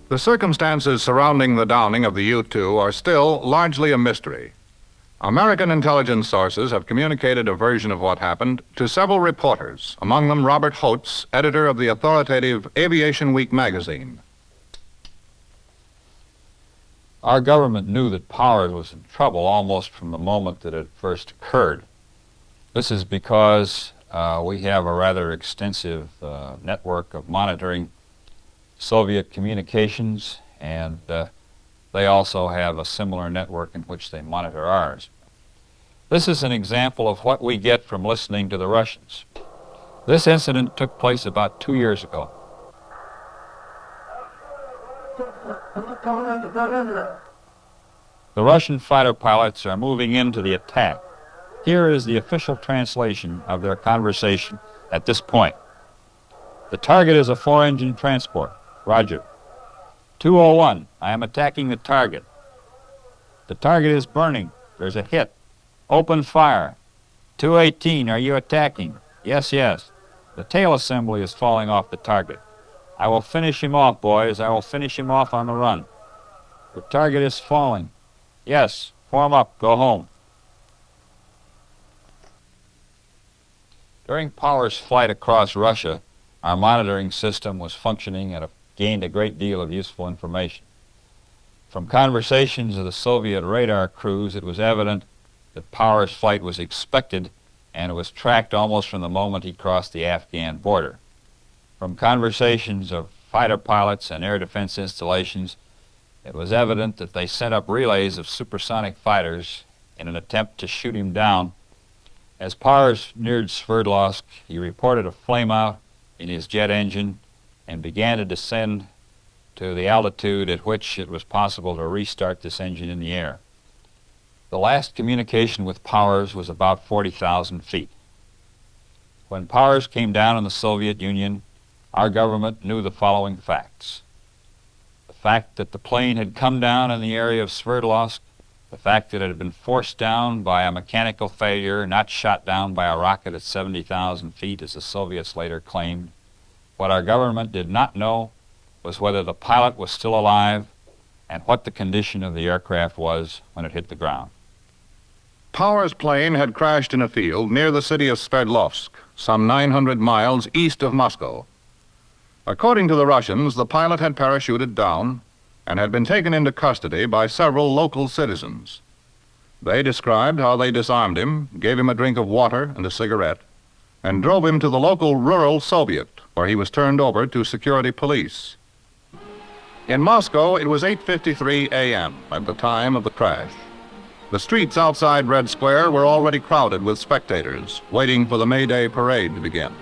The circumstances surrounding the downing of the U-2 are still largely a mystery. American intelligence sources have communicated a version of what happened to several reporters, among them Robert Holtz, editor of the authoritative Aviation Week magazine. Our government knew that Powers was in trouble almost from the moment that it first occurred. This is because we have a rather extensive network of monitoring Soviet communications, and they also have a similar network in which they monitor ours. This is an example of what we get from listening to the Russians. This incident took place about 2 years ago. The Russian fighter pilots are moving into the attack. Here is the official translation of their conversation at this point. The target is a 4-engine transport. Roger. 201, I am attacking the target. The target is burning. There's a hit. Open fire. 218, are you attacking? Yes, yes. The tail assembly is falling off the target. I will finish him off, boys. I will finish him off on the run. The target is falling. Yes, form up, go home. During Powers' flight across Russia, our monitoring system was functioning and gained a great deal of useful information. From conversations of the Soviet radar crews, it was evident that Powers' flight was expected, and it was tracked almost from the moment he crossed the Afghan border. From conversations of fighter pilots and air defense installations, it was evident that they sent up relays of supersonic fighters in an attempt to shoot him down. As Powers neared Sverdlovsk, he reported a flameout in his jet engine and began to descend to the altitude at which it was possible to restart this engine in the air. The last communication with Powers was about 40,000 feet. When Powers came down in the Soviet Union, our government knew the following facts. The fact that the plane had come down in the area of Sverdlovsk, the fact that it had been forced down by a mechanical failure, not shot down by a rocket at 70,000 feet, as the Soviets later claimed. What our government did not know was whether the pilot was still alive and what the condition of the aircraft was when it hit the ground. Powers' plane had crashed in a field near the city of Sverdlovsk, some 900 miles east of Moscow. According to the Russians, the pilot had parachuted down and had been taken into custody by several local citizens. They described how they disarmed him, gave him a drink of water and a cigarette, and drove him to the local rural Soviet, where he was turned over to security police. In Moscow, it was 8:53 a.m. at the time of the crash. The streets outside Red Square were already crowded with spectators, waiting for the May Day parade to begin.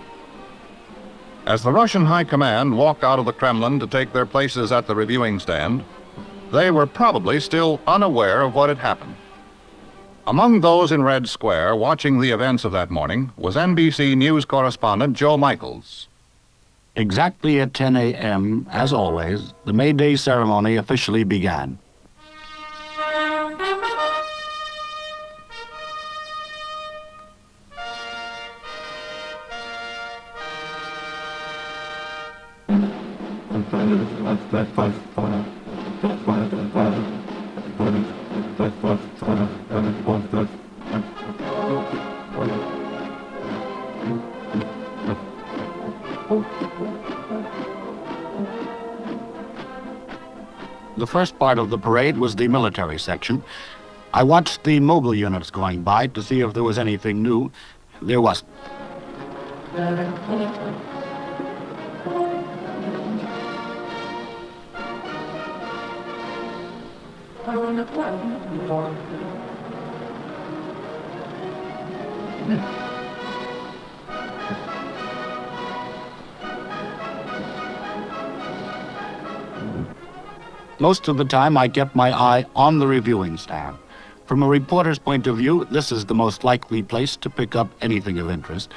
As the Russian High Command walked out of the Kremlin to take their places at the reviewing stand, they were probably still unaware of what had happened. Among those in Red Square watching the events of that morning was NBC News correspondent Joe Michaels. Exactly at 10 a.m., as always, the May Day ceremony officially began. The first part of the parade was the military section. I watched the mobile units going by to see if there was anything new. There wasn't. Most of the time, I kept my eye on the reviewing stand. From a reporter's point of view, this is the most likely place to pick up anything of interest.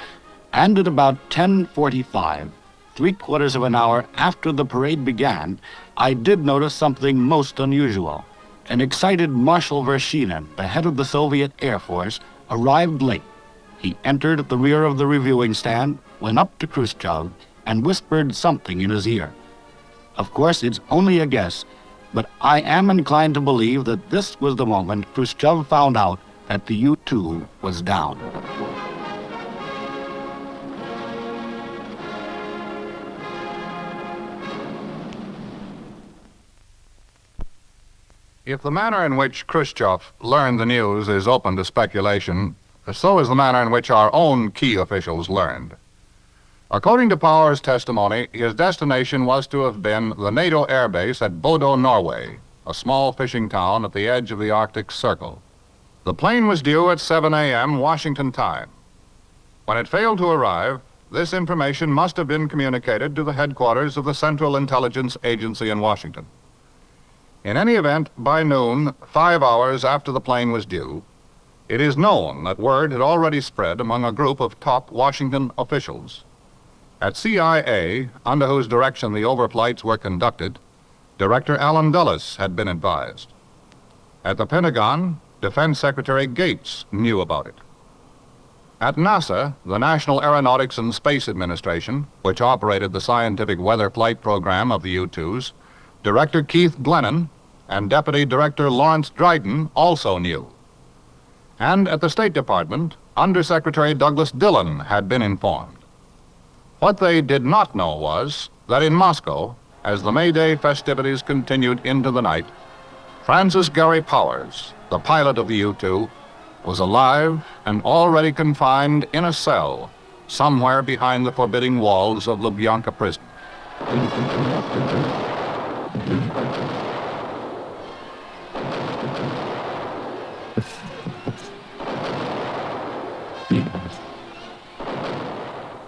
And at about 10:45, 3/4 of an hour after the parade began, I did notice something most unusual. An excited Marshal Vershinin, the head of the Soviet Air Force, arrived late. He entered at the rear of the reviewing stand, went up to Khrushchev, and whispered something in his ear. Of course, it's only a guess, but I am inclined to believe that this was the moment Khrushchev found out that the U-2 was down. If the manner in which Khrushchev learned the news is open to speculation, so is the manner in which our own key officials learned. According to Power's testimony, his destination was to have been the NATO air base at Bodø, Norway, a small fishing town at the edge of the Arctic Circle. The plane was due at 7 a.m. Washington time. When it failed to arrive, this information must have been communicated to the headquarters of the Central Intelligence Agency in Washington. In any event, by noon, 5 hours after the plane was due, it is known that word had already spread among a group of top Washington officials. At CIA, under whose direction the overflights were conducted, Director Allen Dulles had been advised. At the Pentagon, Defense Secretary Gates knew about it. At NASA, the National Aeronautics and Space Administration, which operated the scientific weather flight program of the U-2s, Director Keith Glennon and Deputy Director Lawrence Dryden also knew. And at the State Department, Undersecretary Douglas Dillon had been informed. What they did not know was that in Moscow, as the May Day festivities continued into the night, Francis Gary Powers, the pilot of the U-2, was alive and already confined in a cell somewhere behind the forbidding walls of Lubyanka prison.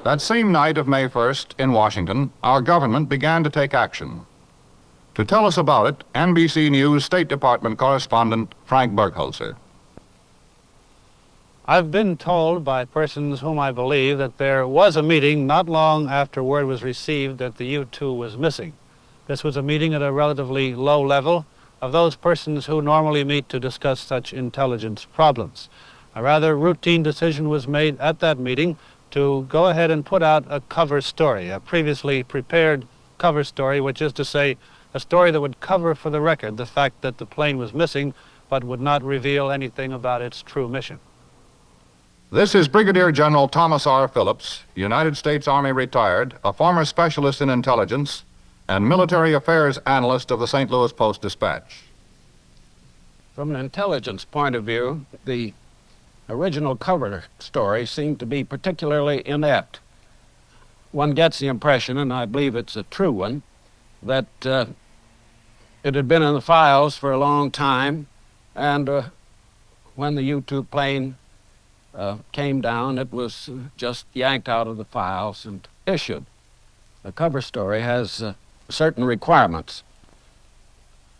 That same night of May 1st in Washington, our government began to take action. To tell us about it, NBC News State Department correspondent Frank Burkholzer. I've been told by persons whom I believe that there was a meeting not long after word was received that the U-2 was missing. This was a meeting at a relatively low level of those persons who normally meet to discuss such intelligence problems. A rather routine decision was made at that meeting to go ahead and put out a cover story, a previously prepared cover story, which is to say, a story that would cover for the record the fact that the plane was missing, but would not reveal anything about its true mission. This is Brigadier General Thomas R. Phillips, United States Army retired, a former specialist in intelligence, and military affairs analyst of the St. Louis Post-Dispatch. From an intelligence point of view, the original cover story seemed to be particularly inept. One gets the impression, and I believe it's a true one, that it had been in the files for a long time, and when the U-2 plane came down, it was just yanked out of the files and issued. The cover story has certain requirements.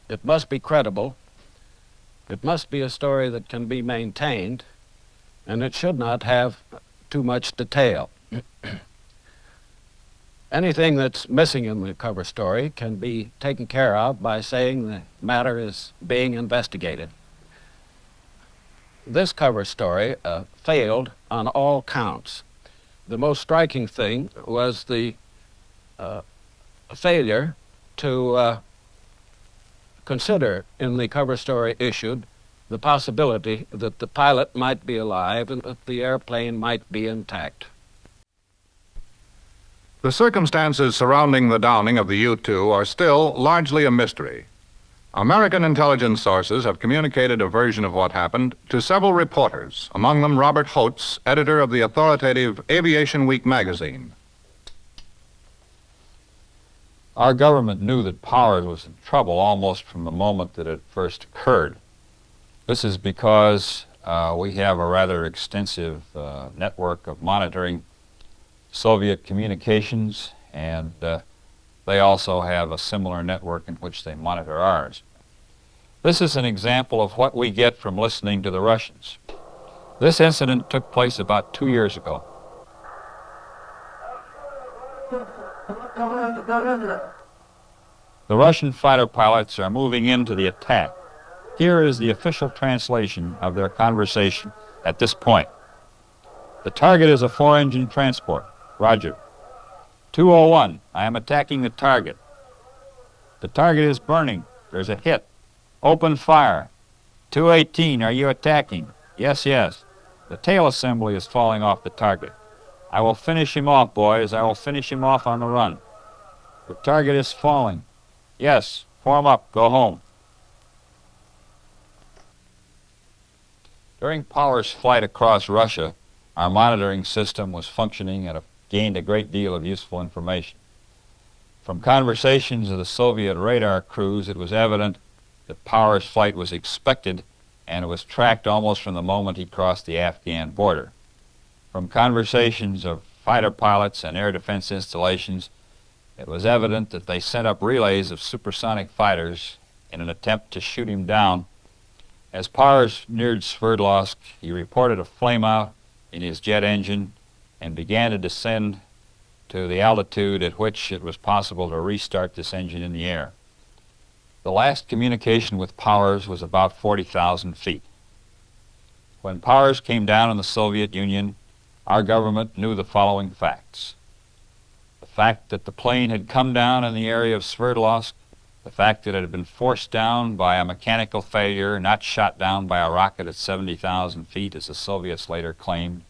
It must be credible, it must be a story that can be maintained, and it should not have too much detail. Anything that's missing in the cover story can be taken care of by saying the matter is being investigated. This cover story failed on all counts. The most striking thing was the failure to consider in the cover story issued the possibility that the pilot might be alive and that the airplane might be intact. The circumstances surrounding the downing of the U-2 are still largely a mystery. American intelligence sources have communicated a version of what happened to several reporters, among them Robert Holtz, editor of the authoritative Aviation Week magazine. Our government knew that Powers was in trouble almost from the moment that it first occurred. This is because we have a rather extensive network of monitoring Soviet communications, and they also have a similar network in which they monitor ours. This is an example of what we get from listening to the Russians. This incident took place about 2 years ago. The Russian fighter pilots are moving into the attack. Here is the official translation of their conversation at this point. The target is a 4-engine transport. Roger. 201, I am attacking the target. The target is burning. There's a hit. Open fire. 218, are you attacking? Yes, yes. The tail assembly is falling off the target. I will finish him off, boys. I will finish him off on the run. The target is falling. Yes, form up. Go home. During Power's flight across Russia, our monitoring system was functioning and gained a great deal of useful information. From conversations of the Soviet radar crews, it was evident that Power's flight was expected, and it was tracked almost from the moment he crossed the Afghan border. From conversations of fighter pilots and air defense installations, it was evident that they sent up relays of supersonic fighters in an attempt to shoot him down. As Powers neared Sverdlovsk, he reported a flameout in his jet engine and began to descend to the altitude at which it was possible to restart this engine in the air. The last communication with Powers was about 40,000 feet. When Powers came down in the Soviet Union, our government knew the following facts. The fact that the plane had come down in the area of Sverdlovsk, the fact that it had been forced down by a mechanical failure, not shot down by a rocket at 70,000 feet, as the Soviets later claimed.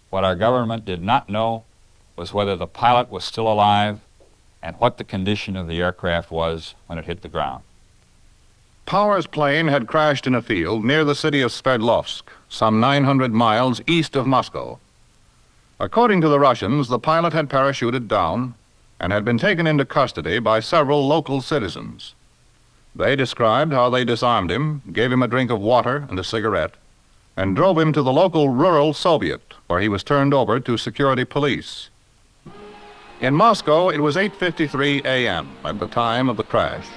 What our government did not know was whether the pilot was still alive and what the condition of the aircraft was when it hit the ground. Powers' plane had crashed in a field near the city of Sverdlovsk, some 900 miles east of Moscow. According to the Russians, the pilot had parachuted down and had been taken into custody by several local citizens. They described how they disarmed him, gave him a drink of water and a cigarette, and drove him to the local rural Soviet, where he was turned over to security police. In Moscow, it was 8:53 a.m. at the time of the crash.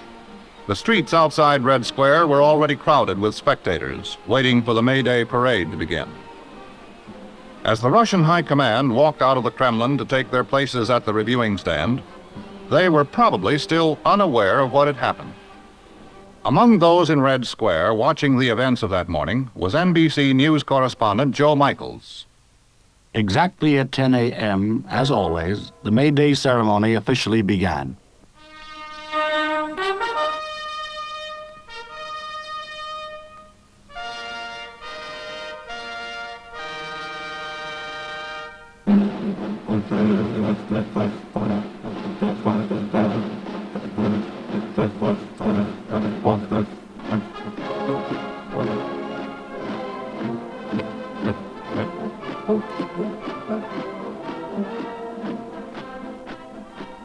The streets outside Red Square were already crowded with spectators, waiting for the May Day parade to begin. As the Russian High Command walked out of the Kremlin to take their places at the reviewing stand, they were probably still unaware of what had happened. Among those in Red Square watching the events of that morning was NBC News correspondent Joe Michaels. Exactly at 10 a.m., as always, the May Day ceremony officially began.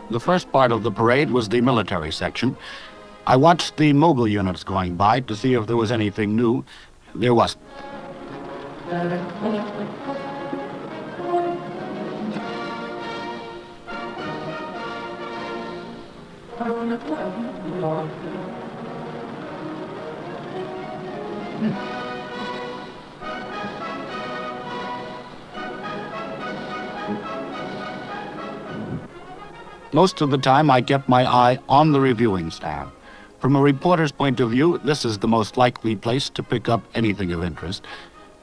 The first part of the parade was the military section. I watched the mobile units going by to see if there was anything new. There wasn't. Most of the time, I kept my eye on the reviewing stand. From a reporter's point of view, this is the most likely place to pick up anything of interest.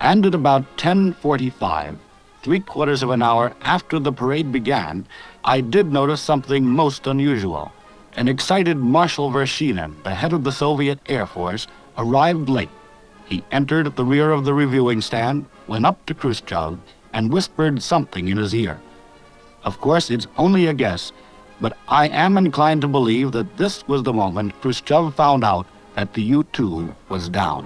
And at about 10:45, 3/4 of an hour after the parade began, I did notice something most unusual. An excited Marshal Vershinin, the head of the Soviet Air Force, arrived late. He entered at the rear of the reviewing stand, went up to Khrushchev, and whispered something in his ear. Of course, it's only a guess, but I am inclined to believe that this was the moment Khrushchev found out that the U-2 was down.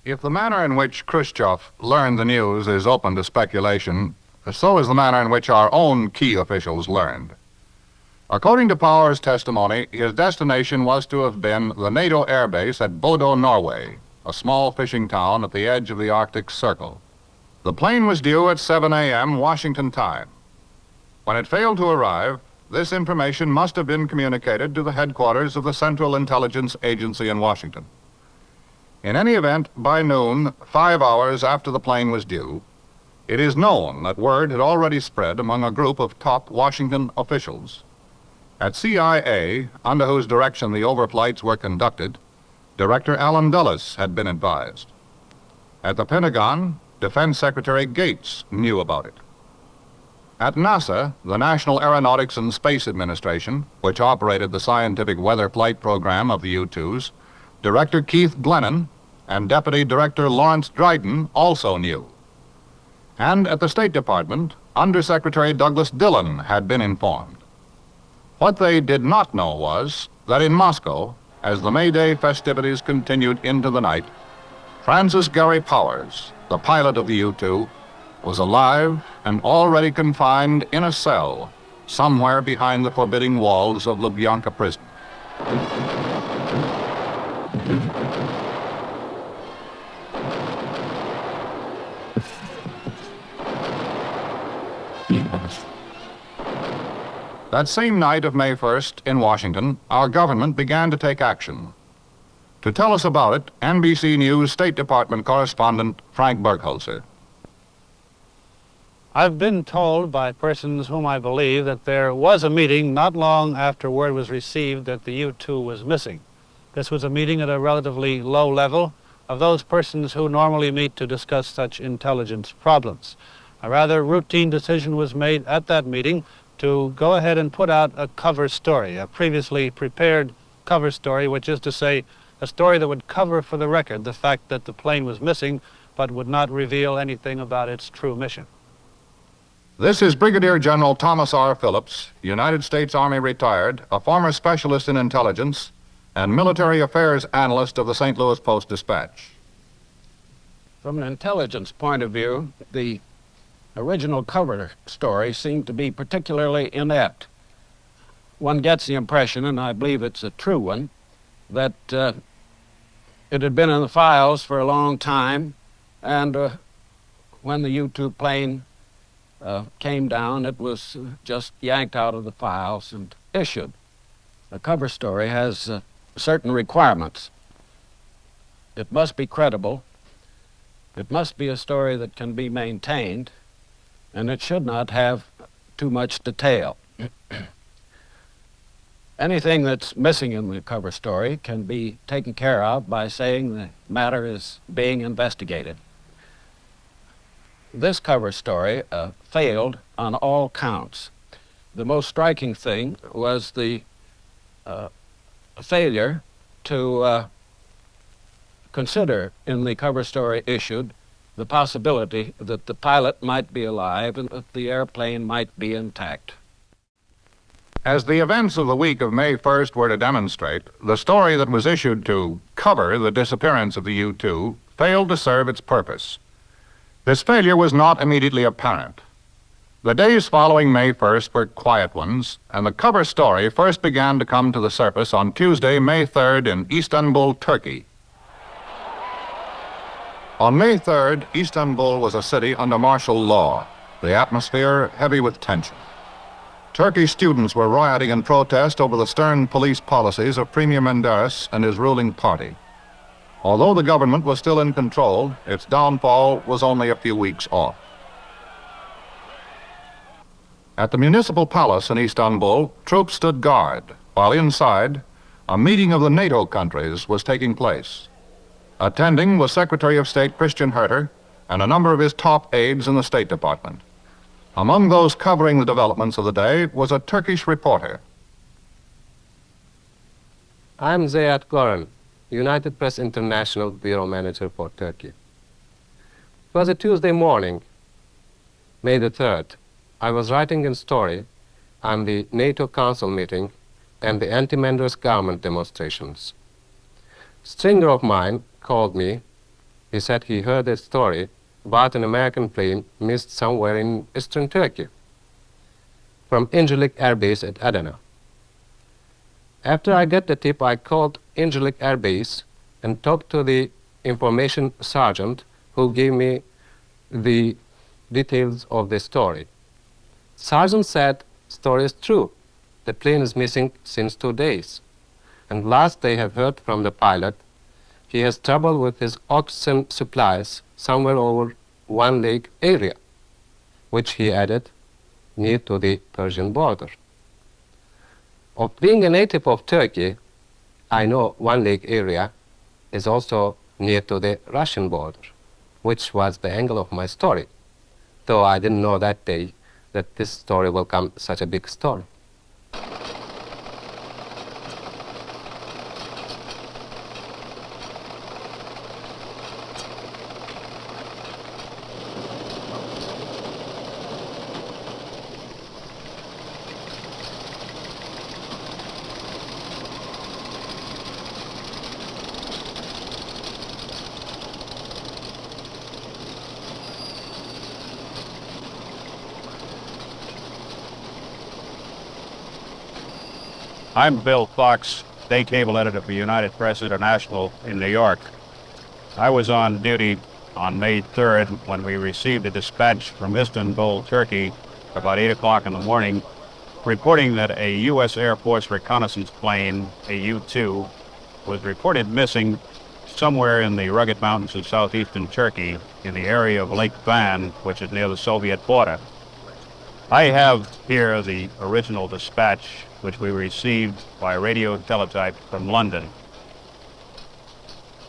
If the manner in which Khrushchev learned the news is open to speculation, so is the manner in which our own key officials learned. According to Powers' testimony, his destination was to have been the NATO air base at Bodo, Norway, a small fishing town at the edge of the Arctic Circle. The plane was due at 7 a.m. Washington time. When it failed to arrive, this information must have been communicated to the headquarters of the Central Intelligence Agency in Washington. In any event, by noon, 5 hours after the plane was due, it is known that word had already spread among a group of top Washington officials. At CIA, under whose direction the overflights were conducted, Director Allen Dulles had been advised. At the Pentagon, Defense Secretary Gates knew about it. At NASA, the National Aeronautics and Space Administration, which operated the scientific weather flight program of the U-2s, Director Keith Glennon and Deputy Director Lawrence Dryden also knew. And at the State Department, Undersecretary Douglas Dillon had been informed. What they did not know was that in Moscow, as the May Day festivities continued into the night, Francis Gary Powers, the pilot of the U-2, was alive and already confined in a cell somewhere behind the forbidding walls of Lubyanka prison. That same night of May 1st in Washington, our government began to take action. To tell us about it, NBC News State Department correspondent Frank Burkholzer. I've been told by persons whom I believe that there was a meeting not long after word was received that the U-2 was missing. This was a meeting at a relatively low level of those persons who normally meet to discuss such intelligence problems. A rather routine decision was made at that meeting to go ahead and put out a cover story, a previously prepared cover story, which is to say, a story that would cover for the record the fact that the plane was missing, but would not reveal anything about its true mission. This is Brigadier General Thomas R. Phillips, United States Army retired, a former specialist in intelligence, and military affairs analyst of the St. Louis Post-Dispatch. From an intelligence point of view, the original cover story seemed to be particularly inept. One gets the impression, and I believe it's a true one, that it had been in the files for a long time, and when the U-2 plane came down, it was just yanked out of the files and issued. A cover story has certain requirements. It must be credible, it must be a story that can be maintained, and it should not have too much detail. Anything that's missing in the cover story can be taken care of by saying the matter is being investigated. This cover story failed on all counts. The most striking thing was the failure to consider in the cover story issued the possibility that the pilot might be alive and that the airplane might be intact. As the events of the week of May 1st were to demonstrate, the story that was issued to cover the disappearance of the U-2 failed to serve its purpose. This failure was not immediately apparent. The days following May 1st were quiet ones, and the cover story first began to come to the surface on Tuesday, May 3rd in Istanbul, Turkey. On May 3rd, Istanbul was a city under martial law, the atmosphere heavy with tension. Turkish students were rioting in protest over the stern police policies of Premier Menderes and his ruling party. Although the government was still in control, its downfall was only a few weeks off. At the municipal palace in Istanbul, troops stood guard, while inside, a meeting of the NATO countries was taking place. Attending was Secretary of State Christian Herter and a number of his top aides in the State Department. Among those covering the developments of the day was a Turkish reporter. I'm Zeyat Goran, United Press International Bureau Manager for Turkey. It was a Tuesday morning, May the 3rd. I was writing a story on the NATO Council meeting and the anti-Menderes government demonstrations. A stringer of mine called me. He said he heard a story about an American plane missed somewhere in eastern Turkey from Incirlik Air Base at Adana. After I got the tip, I called Incirlik Air Base and talked to the information sergeant who gave me the details of the story. Sergeant said, story is true. The plane is missing since 2 days. And last they have heard from the pilot, he has trouble with his oxygen supplies somewhere over 1 Lake area, which he added, near to the Persian border. Of being a native of Turkey, I know 1 Lake area is also near to the Russian border. which was the angle of my story, though I didn't know that day that this story will come such a big story. I'm Bill Fox, day cable editor for United Press International in New York. I was on duty on May 3rd when we received a dispatch from Istanbul, Turkey, about 8 o'clock in the morning, reporting that a U.S. Air Force reconnaissance plane, a U-2, was reported missing somewhere in the rugged mountains of southeastern Turkey in the area of Lake Van, which is near the Soviet border. I have here the original dispatch which we received by radio teletype from London.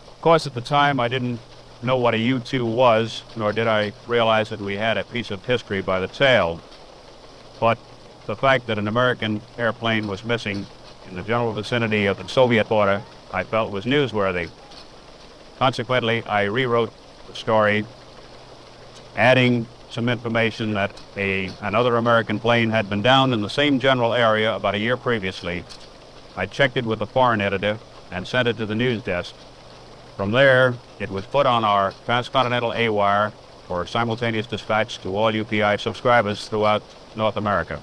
Of course, at the time, I didn't know what a U-2 was, nor did I realize that we had a piece of history by the tail. But the fact that an American airplane was missing in the general vicinity of the Soviet border, I felt was newsworthy. Consequently, I rewrote the story, adding some information that another American plane had been down in the same general area about a year previously. I checked it with the foreign editor and sent it to the news desk. From there, it was put on our transcontinental A-wire for simultaneous dispatch to all UPI subscribers throughout North America.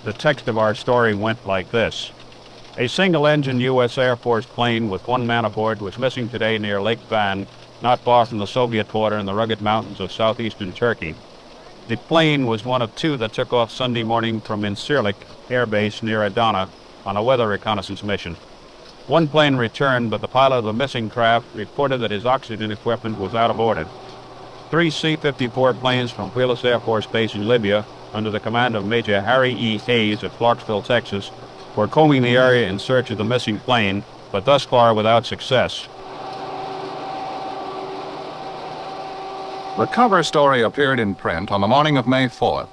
The text of our story went like this. A single-engine U.S. Air Force plane with one man aboard was missing today near Lake Van, not far from the Soviet border in the rugged mountains of southeastern Turkey. The plane was one of two that took off Sunday morning from Incirlik Air Base near Adana on a weather reconnaissance mission. One plane returned, but the pilot of the missing craft reported that his oxygen equipment was out of order. 3 C-54 planes from Wheelus Air Force Base in Libya, under the command of Major Harry E. Hayes at Clarksville, Texas, were combing the area in search of the missing plane, but thus far without success. The cover story appeared in print on the morning of May 4th.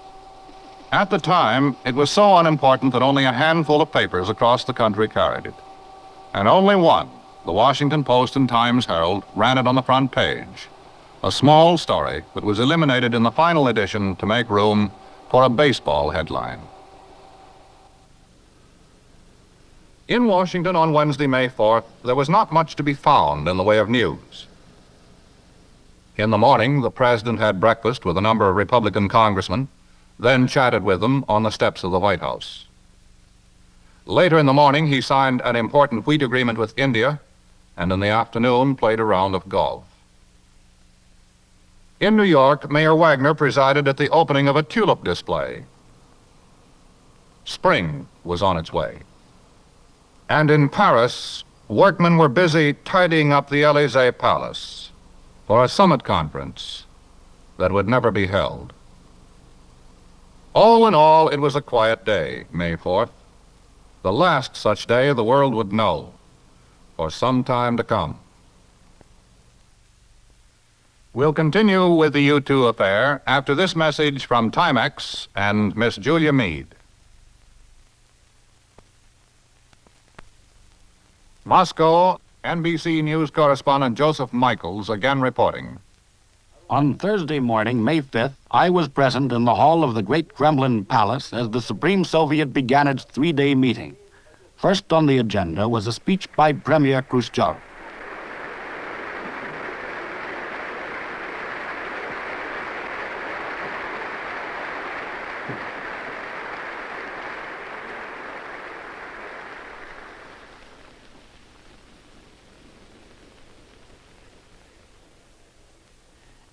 At the time, it was so unimportant that only a handful of papers across the country carried it. And only one, the Washington Post and Times Herald, ran it on the front page. A small story that was eliminated in the final edition to make room for a baseball headline. In Washington on Wednesday, May 4th, there was not much to be found in the way of news. In the morning, the president had breakfast with a number of Republican congressmen, then chatted with them on the steps of the White House. Later in the morning, he signed an important wheat agreement with India, and in the afternoon played a round of golf. In New York, Mayor Wagner presided at the opening of a tulip display. Spring was on its way. And in Paris, workmen were busy tidying up the Élysée Palace for a summit conference that would never be held. All in all, it was a quiet day, May 4th. The last such day the world would know for some time to come. We'll continue with the U-2 affair after this message from Timex and Miss Julia Meade. Moscow, NBC News correspondent Joseph Michaels again reporting. On Thursday morning, May 5th, I was present in the hall of the Great Kremlin Palace as the Supreme Soviet began its 3-day meeting. First on the agenda was a speech by Premier Khrushchev.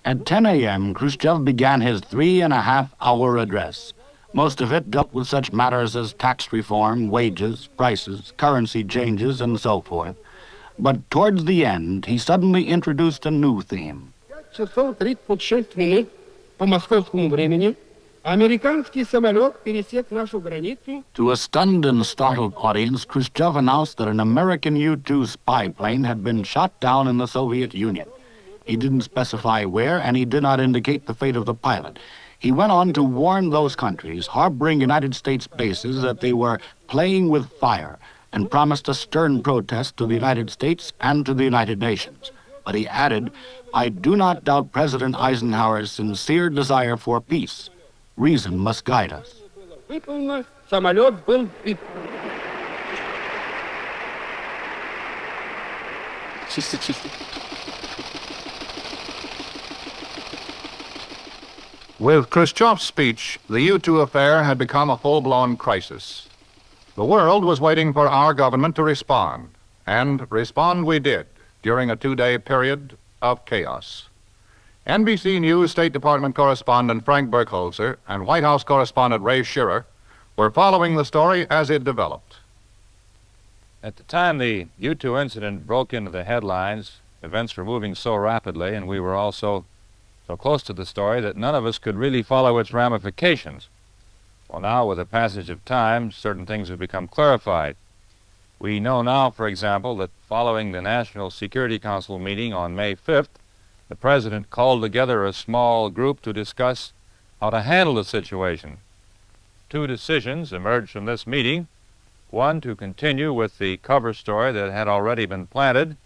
At 10 a.m., Khrushchev began his 3.5-hour address. Most of it dealt with such matters as tax reform, wages, prices, currency changes, and so forth. But towards the end, he suddenly introduced a new theme. 636 минут по московскому времени американский самолет пересек нашу границу. To a stunned and startled audience, Khrushchev announced that an American U-2 spy plane had been shot down in the Soviet Union. He didn't specify where, and he did not indicate the fate of the pilot. He went on to warn those countries harboring United States bases that they were playing with fire, and promised a stern protest to the United States and to the United Nations. But he added, "I do not doubt President Eisenhower's sincere desire for peace. Reason must guide us." Выполнено. Самолет был... With Khrushchev's speech, the U-2 affair had become a full-blown crisis. The world was waiting for our government to respond, and respond we did during a 2-day period of chaos. NBC News State Department correspondent Frank Burkholzer and White House correspondent Ray Shearer were following the story as it developed. At the time the U-2 incident broke into the headlines, events were moving so rapidly, and we were also so close to the story that none of us could really follow its ramifications. Well, now, with the passage of time, certain things have become clarified. We know now, for example, that following the National Security Council meeting on May 5th, the President called together a small group to discuss how to handle the situation. 2 decisions emerged from this meeting. One, to continue with the cover story that had already been planted,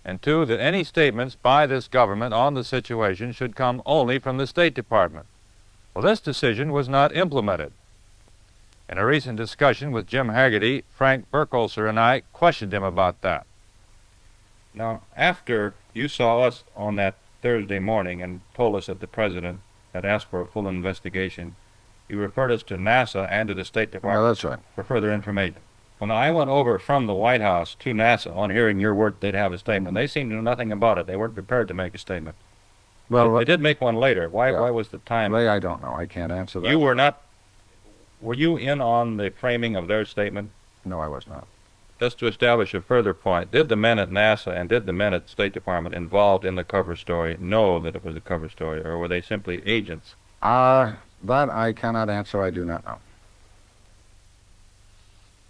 and 2, that any statements by this government on the situation should come only from the State Department. Well, this decision was not implemented. In a recent discussion with Jim Haggerty, Frank Burkholzer and I questioned him about that. Now, after you saw us on that Thursday morning and told us that the President had asked for a full investigation, you referred us to NASA and to the State Department That's right. for further information. Well, now, I went over from the White House to NASA on hearing your word they'd have a statement. They seemed to know nothing about it. They weren't prepared to make a statement. Well, They did make one later. Why was the time? Ray, I don't know. I can't answer that. You were not... Were you in on the framing of their statement? No, I was not. Just to establish a further point, did the men at NASA and did the men at the State Department involved in the cover story know that it was a cover story, or were they simply agents? That I cannot answer. I do not know.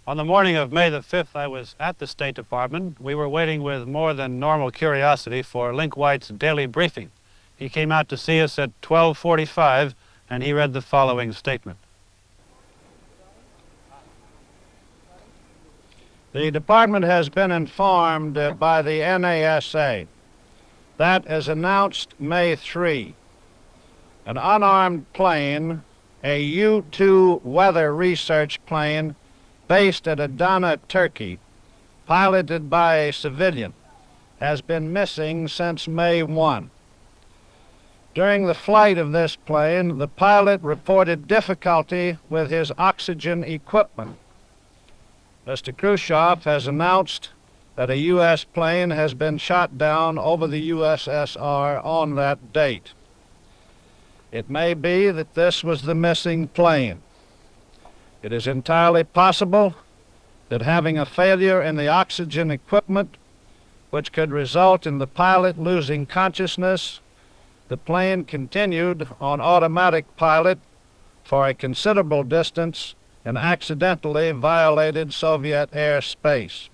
On the morning of May the 5th, I was at the State Department. We were waiting with more than normal curiosity for Link White's daily briefing. He came out to see us at 12:45, and he read the following statement. The department has been informed by the NASA that, as announced May 3, an unarmed plane, a U-2 weather research plane based at Adana, Turkey, piloted by a civilian, has been missing since May 1. During the flight of this plane, the pilot reported difficulty with his oxygen equipment. Mr. Khrushchev has announced that a U.S. plane has been shot down over the USSR on that date. It may be that this was the missing plane. It is entirely possible that having a failure in the oxygen equipment, which could result in the pilot losing consciousness, the plane continued on automatic pilot for a considerable distance and accidentally violated Soviet airspace.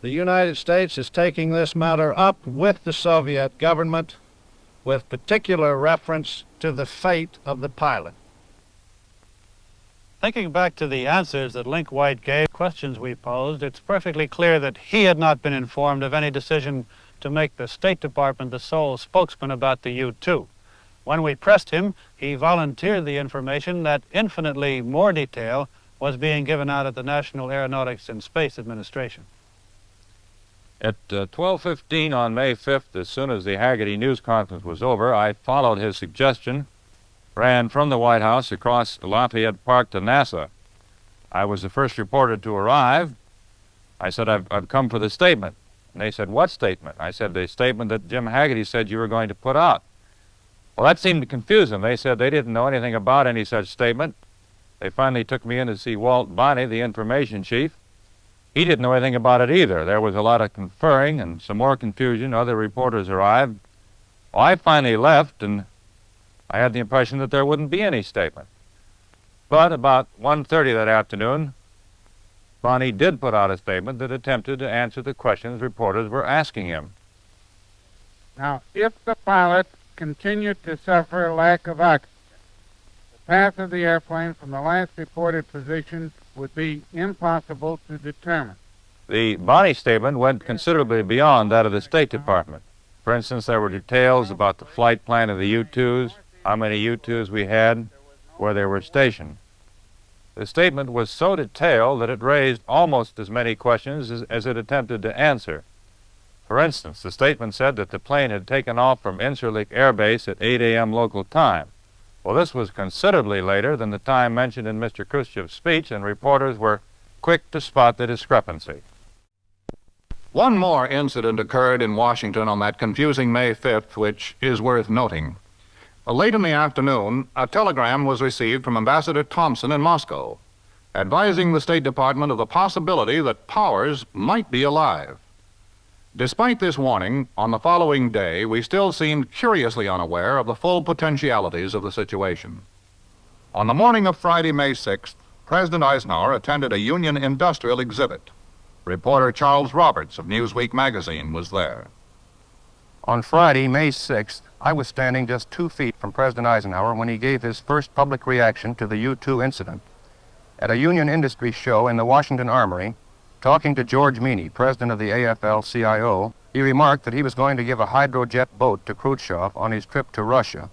The United States is taking this matter up with the Soviet government with particular reference to the fate of the pilot. Thinking back to the answers that Link White gave, questions we posed, it's perfectly clear that he had not been informed of any decision to make the State Department the sole spokesman about the U-2. When we pressed him, he volunteered the information that infinitely more detail was being given out at the National Aeronautics and Space Administration. At 12:15 on May 5th, as soon as the Haggerty news conference was over, I followed his suggestion, ran from the White House across Lafayette Park to NASA. I was the first reporter to arrive. I said, I've come for the statement. And they said, what statement? I said, the statement that Jim Haggerty said you were going to put out. Well, that seemed to confuse them. They said they didn't know anything about any such statement. They finally took me in to see Walt Bonney, the information chief. He didn't know anything about it either. There was a lot of conferring and some more confusion. Other reporters arrived. Well, I finally left, and I had the impression that there wouldn't be any statement. But about 1:30 that afternoon, Bonney did put out a statement that attempted to answer the questions reporters were asking him. Now, if the pilot continued to suffer lack of oxygen, the path of the airplane from the last reported position would be impossible to determine. The Bonney statement went considerably beyond that of the State Department. For instance, there were details about the flight plan of the U-2s, how many U-2s we had, where they were stationed. The statement was so detailed that it raised almost as many questions as it attempted to answer. For instance, the statement said that the plane had taken off from Incirlik Air Base at 8 a.m. local time. Well, this was considerably later than the time mentioned in Mr. Khrushchev's speech, and reporters were quick to spot the discrepancy. One more incident occurred in Washington on that confusing May 5th, which is worth noting. Late in the afternoon, a telegram was received from Ambassador Thompson in Moscow, advising the State Department of the possibility that Powers might be alive. Despite this warning, on the following day, we still seemed curiously unaware of the full potentialities of the situation. On the morning of Friday, May 6th, President Eisenhower attended a Union industrial exhibit. Reporter Charles Roberts of Newsweek magazine was there. On Friday, May 6th, I was standing just 2 feet from President Eisenhower when he gave his first public reaction to the U-2 incident. At a Union industry show in the Washington Armory, talking to George Meany, president of the AFL-CIO, he remarked that he was going to give a hydrojet boat to Khrushchev on his trip to Russia.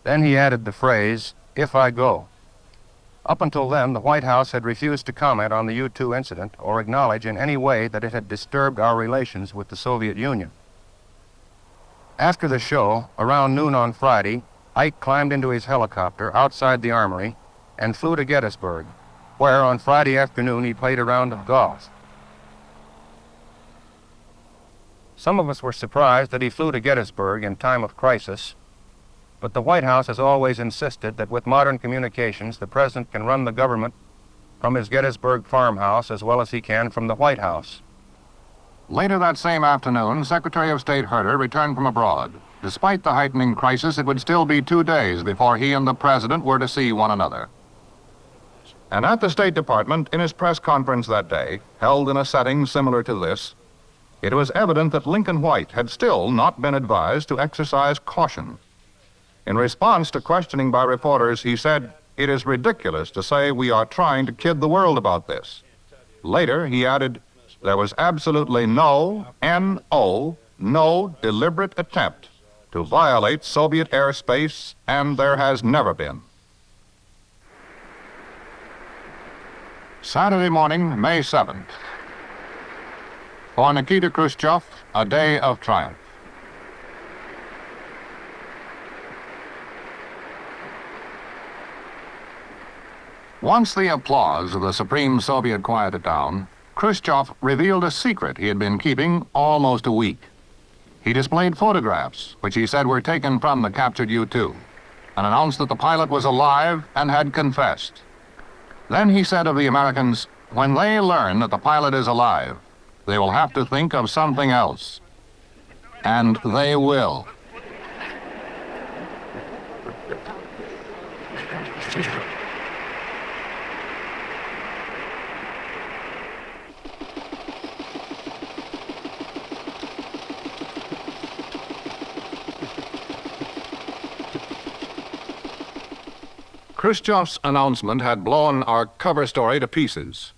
Then he added the phrase, "if I go." Up until then, the White House had refused to comment on the U-2 incident or acknowledge in any way that it had disturbed our relations with the Soviet Union. After the show, around noon on Friday, Ike climbed into his helicopter outside the Armory and flew to Gettysburg, where on Friday afternoon he played a round of golf. Some of us were surprised that he flew to Gettysburg in time of crisis, but the White House has always insisted that with modern communications, the President can run the government from his Gettysburg farmhouse as well as he can from the White House. Later that same afternoon, Secretary of State Herter returned from abroad. Despite the heightening crisis, it would still be 2 days before he and the President were to see one another. And at the State Department, in his press conference that day, held in a setting similar to this, it was evident that Lincoln White had still not been advised to exercise caution. In response to questioning by reporters, he said, "It is ridiculous to say we are trying to kid the world about this." Later, he added, "There was absolutely no deliberate attempt to violate Soviet airspace, and there has never been." Saturday morning, May 7th. For Nikita Khrushchev, a day of triumph. Once the applause of the Supreme Soviet quieted down, Khrushchev revealed a secret he had been keeping almost a week. He displayed photographs, which he said were taken from the captured U-2, and announced that the pilot was alive and had confessed. Then he said of the Americans, when they learn that the pilot is alive, they will have to think of something else. And they will. Khrushchev's announcement had blown our cover story to pieces.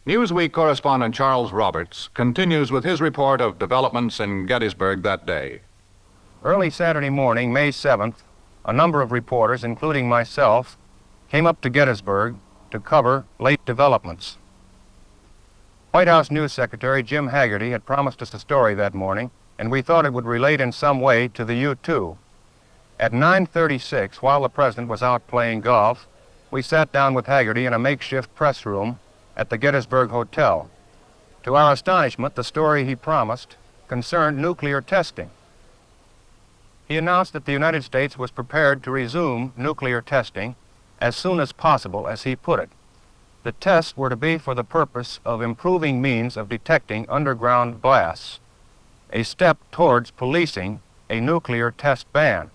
Newsweek correspondent Charles Roberts continues with his report of developments in Gettysburg that day. Early Saturday morning, May 7th, a number of reporters, including myself, came up to Gettysburg to cover late developments. White House News Secretary Jim Hagerty had promised us a story that morning, and we thought it would relate in some way to the U-2. At 9:36, while the President was out playing golf, we sat down with Hagerty in a makeshift press room at the Gettysburg Hotel. To our astonishment, the story he promised concerned nuclear testing. He announced that the United States was prepared to resume nuclear testing as soon as possible, as he put it. The tests were to be for the purpose of improving means of detecting underground blasts, a step towards policing a nuclear test ban.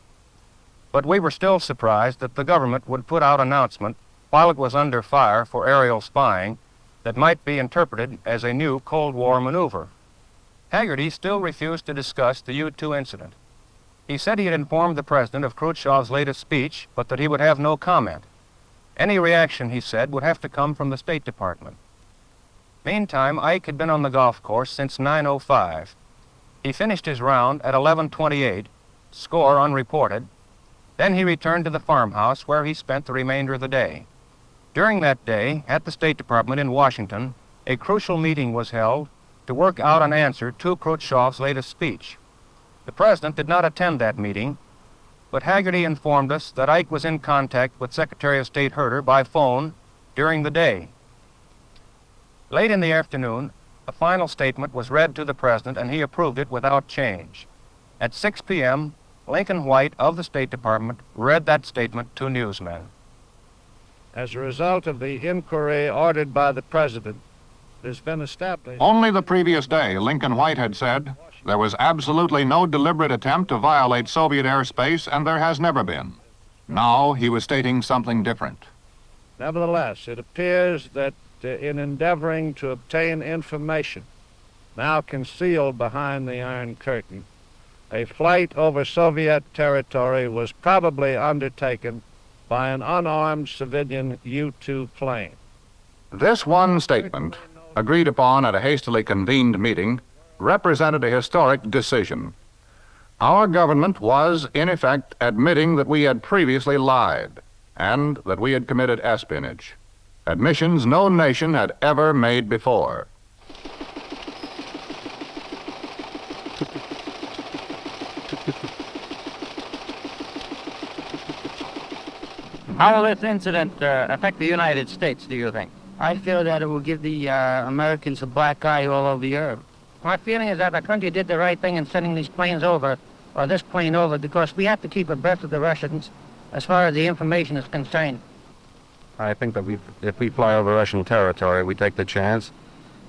But we were still surprised that the government would put out an announcement while it was under fire for aerial spying that might be interpreted as a new Cold War maneuver. Hagerty still refused to discuss the U-2 incident. He said he had informed the president of Khrushchev's latest speech, but that he would have no comment. Any reaction, he said, would have to come from the State Department. Meantime, Ike had been on the golf course since 9:05. He finished his round at 11:28, score unreported. Then he returned to the farmhouse where he spent the remainder of the day. During that day, at the State Department in Washington, a crucial meeting was held to work out an answer to Khrushchev's latest speech. The president did not attend that meeting, but Haggerty informed us that Ike was in contact with Secretary of State Herter by phone during the day. Late in the afternoon, a final statement was read to the president, and he approved it without change. At 6 p.m., Lincoln White of the State Department read that statement to newsmen. As a result of the inquiry ordered by the president, it has been established. Only the previous day, Lincoln White had said there was absolutely no deliberate attempt to violate Soviet airspace, and there has never been. Now he was stating something different. Nevertheless, it appears that in endeavoring to obtain information now concealed behind the Iron Curtain, a flight over Soviet territory was probably undertaken by an unarmed civilian U-2 plane. This one statement, agreed upon at a hastily convened meeting, represented a historic decision. Our government was, in effect, admitting that we had previously lied and that we had committed espionage. Admissions no nation had ever made before. How will this incident affect the United States, do you think? I feel that it will give the Americans a black eye all over Europe. My feeling is that the country did the right thing in sending these planes over, or this plane over, because we have to keep abreast of the Russians as far as the information is concerned. I think that if we fly over Russian territory, we take the chance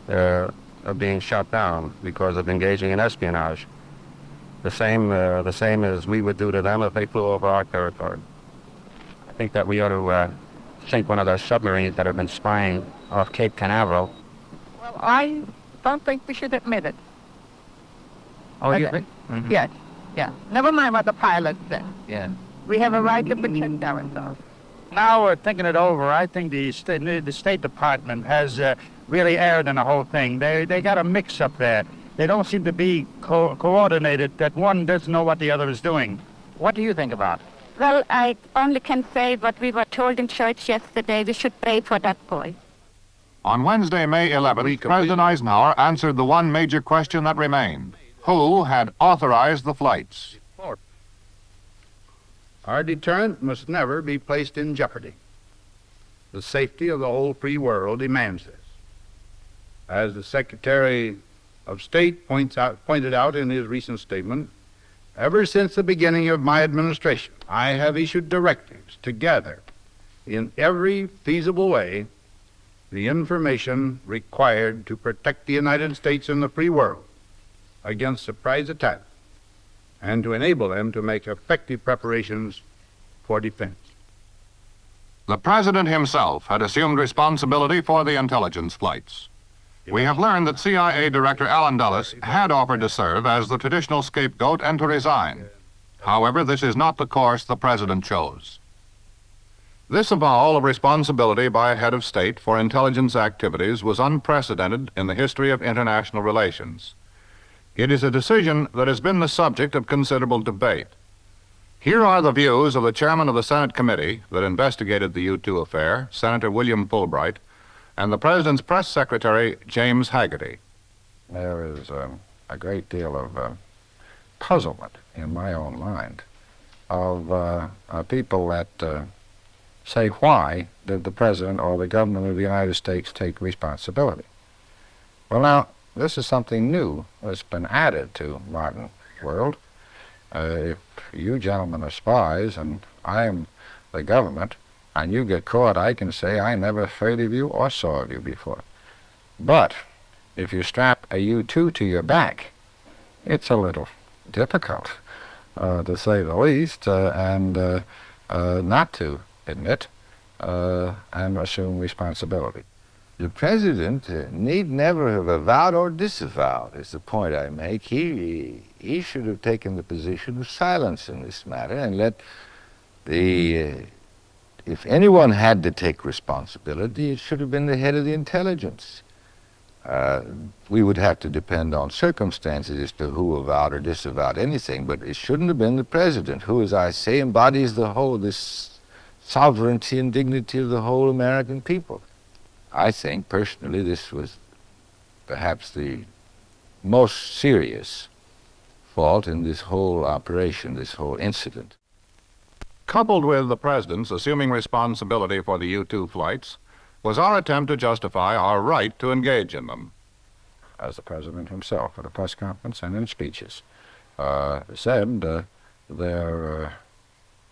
of being shot down because of engaging in espionage. The same as we would do to them if they flew over our territory. I think that we ought to sink one of those submarines that have been spying off Cape Canaveral. Well, I don't think we should admit it. Oh, you think? Mm-hmm. Yes, yeah. Never mind what the pilot said. Yeah. We have a right to protect ourselves. Now, thinking it over, I think the State Department has really erred in the whole thing. They got a mix-up there. They don't seem to be coordinated, that one doesn't know what the other is doing. What do you think about it? Well, I only can say what we were told in church yesterday. We should pray for that boy. On Wednesday, May 11th, President Eisenhower answered the one major question that remained. Who had authorized the flights? Our deterrent must never be placed in jeopardy. The safety of the whole free world demands this. As the Secretary of State pointed out in his recent statement, ever since the beginning of my administration, I have issued directives to gather, in every feasible way, the information required to protect the United States and the free world against surprise attack, and to enable them to make effective preparations for defense. The President himself had assumed responsibility for the intelligence flights. We have learned that CIA Director Allen Dulles had offered to serve as the traditional scapegoat and to resign. However, this is not the course the President chose. This avowal of responsibility by a head of state for intelligence activities was unprecedented in the history of international relations. It is a decision that has been the subject of considerable debate. Here are the views of the chairman of the Senate committee that investigated the U-2 affair, Senator William Fulbright, and the President's press secretary, James Haggerty. There is a great deal of puzzlement in my own mind of people that say, why did the President or the government of the United States take responsibility? Well, now, this is something new that's been added to modern world. If you gentlemen are spies and I'm the government, and you get caught, I can say I never heard of you or saw of you before. But if you strap a U-2 to your back, it's a little difficult, to say the least, and not to admit and assume responsibility. The president need never have avowed or disavowed, is the point I make. He should have taken the position of silence in this matter and let the, if anyone had to take responsibility, it should have been the head of the intelligence. We would have to depend on circumstances as to who avowed or disavowed anything, but it shouldn't have been the president, who, as I say, embodies the whole, this sovereignty and dignity of the whole American people. I think, personally, this was perhaps the most serious fault in this whole operation, this whole incident. Coupled with the president's assuming responsibility for the U-2 flights was our attempt to justify our right to engage in them. As the president himself at a press conference and in speeches said,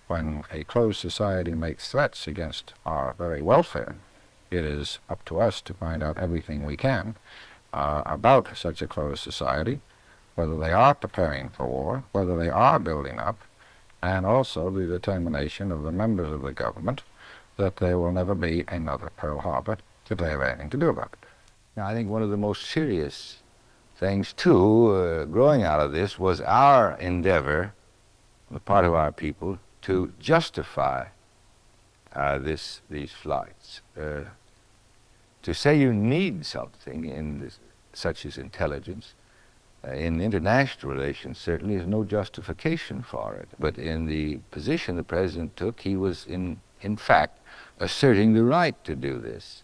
when a closed society makes threats against our very welfare, it is up to us to find out everything we can about such a closed society, whether they are preparing for war, whether they are building up, and also the determination of the members of the government that there will never be another Pearl Harbor if they have anything to do about it. Now, I think one of the most serious things, too, growing out of this was our endeavor, on the part of our people, to justify these flights. To say you need something in this, such as intelligence, in international relations certainly is no justification for it. But in the position the president took, he was in fact asserting the right to do this.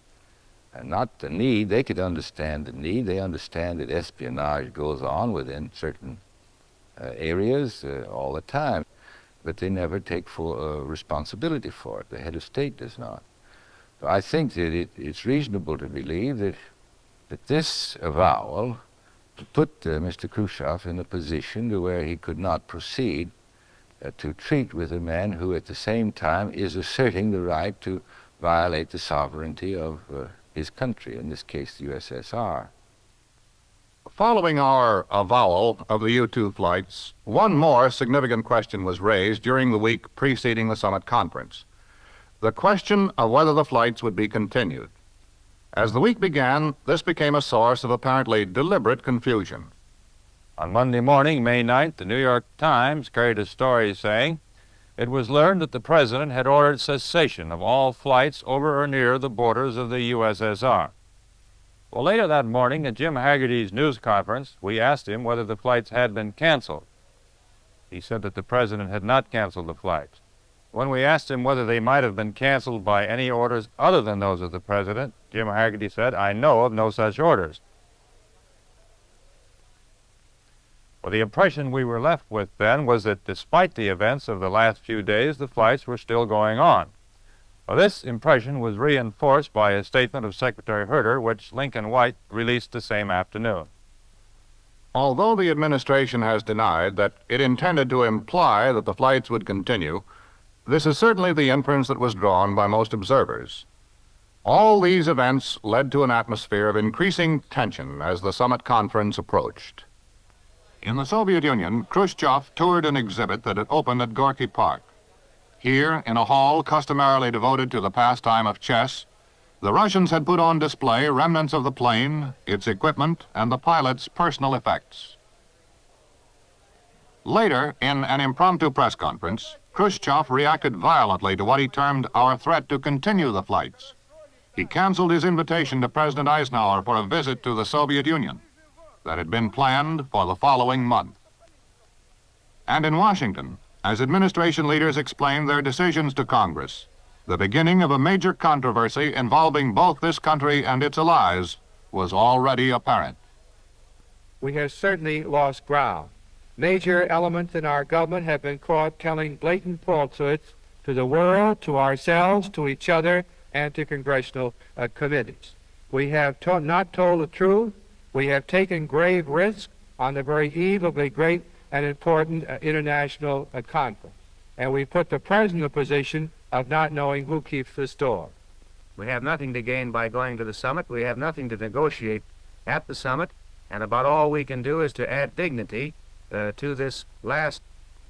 And not the need. They could understand the need. They understand that espionage goes on within certain areas all the time. But they never take full responsibility for it. The head of state does not. So I think that it's reasonable to believe that this avowal put Mr. Khrushchev in a position to where he could not proceed to treat with a man who at the same time is asserting the right to violate the sovereignty of his country, in this case the USSR. Following our avowal of the U-2 flights, one more significant question was raised during the week preceding the summit conference: the question of whether the flights would be continued. As the week began, this became a source of apparently deliberate confusion. On Monday morning, May 9th, the New York Times carried a story saying it was learned that the president had ordered cessation of all flights over or near the borders of the USSR. Well, later that morning at Jim Haggerty's news conference, we asked him whether the flights had been canceled. He said that the president had not canceled the flights. When we asked him whether they might have been canceled by any orders other than those of the president, Jim Haggerty said, "I know of no such orders." Well, the impression we were left with then was that despite the events of the last few days, the flights were still going on. Well, this impression was reinforced by a statement of Secretary Herter, which Lincoln White released the same afternoon. Although the administration has denied that it intended to imply that the flights would continue, this is certainly the inference that was drawn by most observers. All these events led to an atmosphere of increasing tension as the summit conference approached. In the Soviet Union, Khrushchev toured an exhibit that had opened at Gorky Park. Here, in a hall customarily devoted to the pastime of chess, the Russians had put on display remnants of the plane, its equipment, and the pilot's personal effects. Later, in an impromptu press conference, Khrushchev reacted violently to what he termed our threat to continue the flights. He canceled his invitation to President Eisenhower for a visit to the Soviet Union that had been planned for the following month. And in Washington, as administration leaders explained their decisions to Congress, the beginning of a major controversy involving both this country and its allies was already apparent. We have certainly lost ground. Major elements in our government have been caught telling blatant falsehoods to the world, to ourselves, to each other, and to congressional committees. We have not told the truth. We have taken grave risks on the very eve of a great and important international conference. And we put the president in a position of not knowing who keeps the store. We have nothing to gain by going to the summit. We have nothing to negotiate at the summit. And about all we can do is to add dignity to this last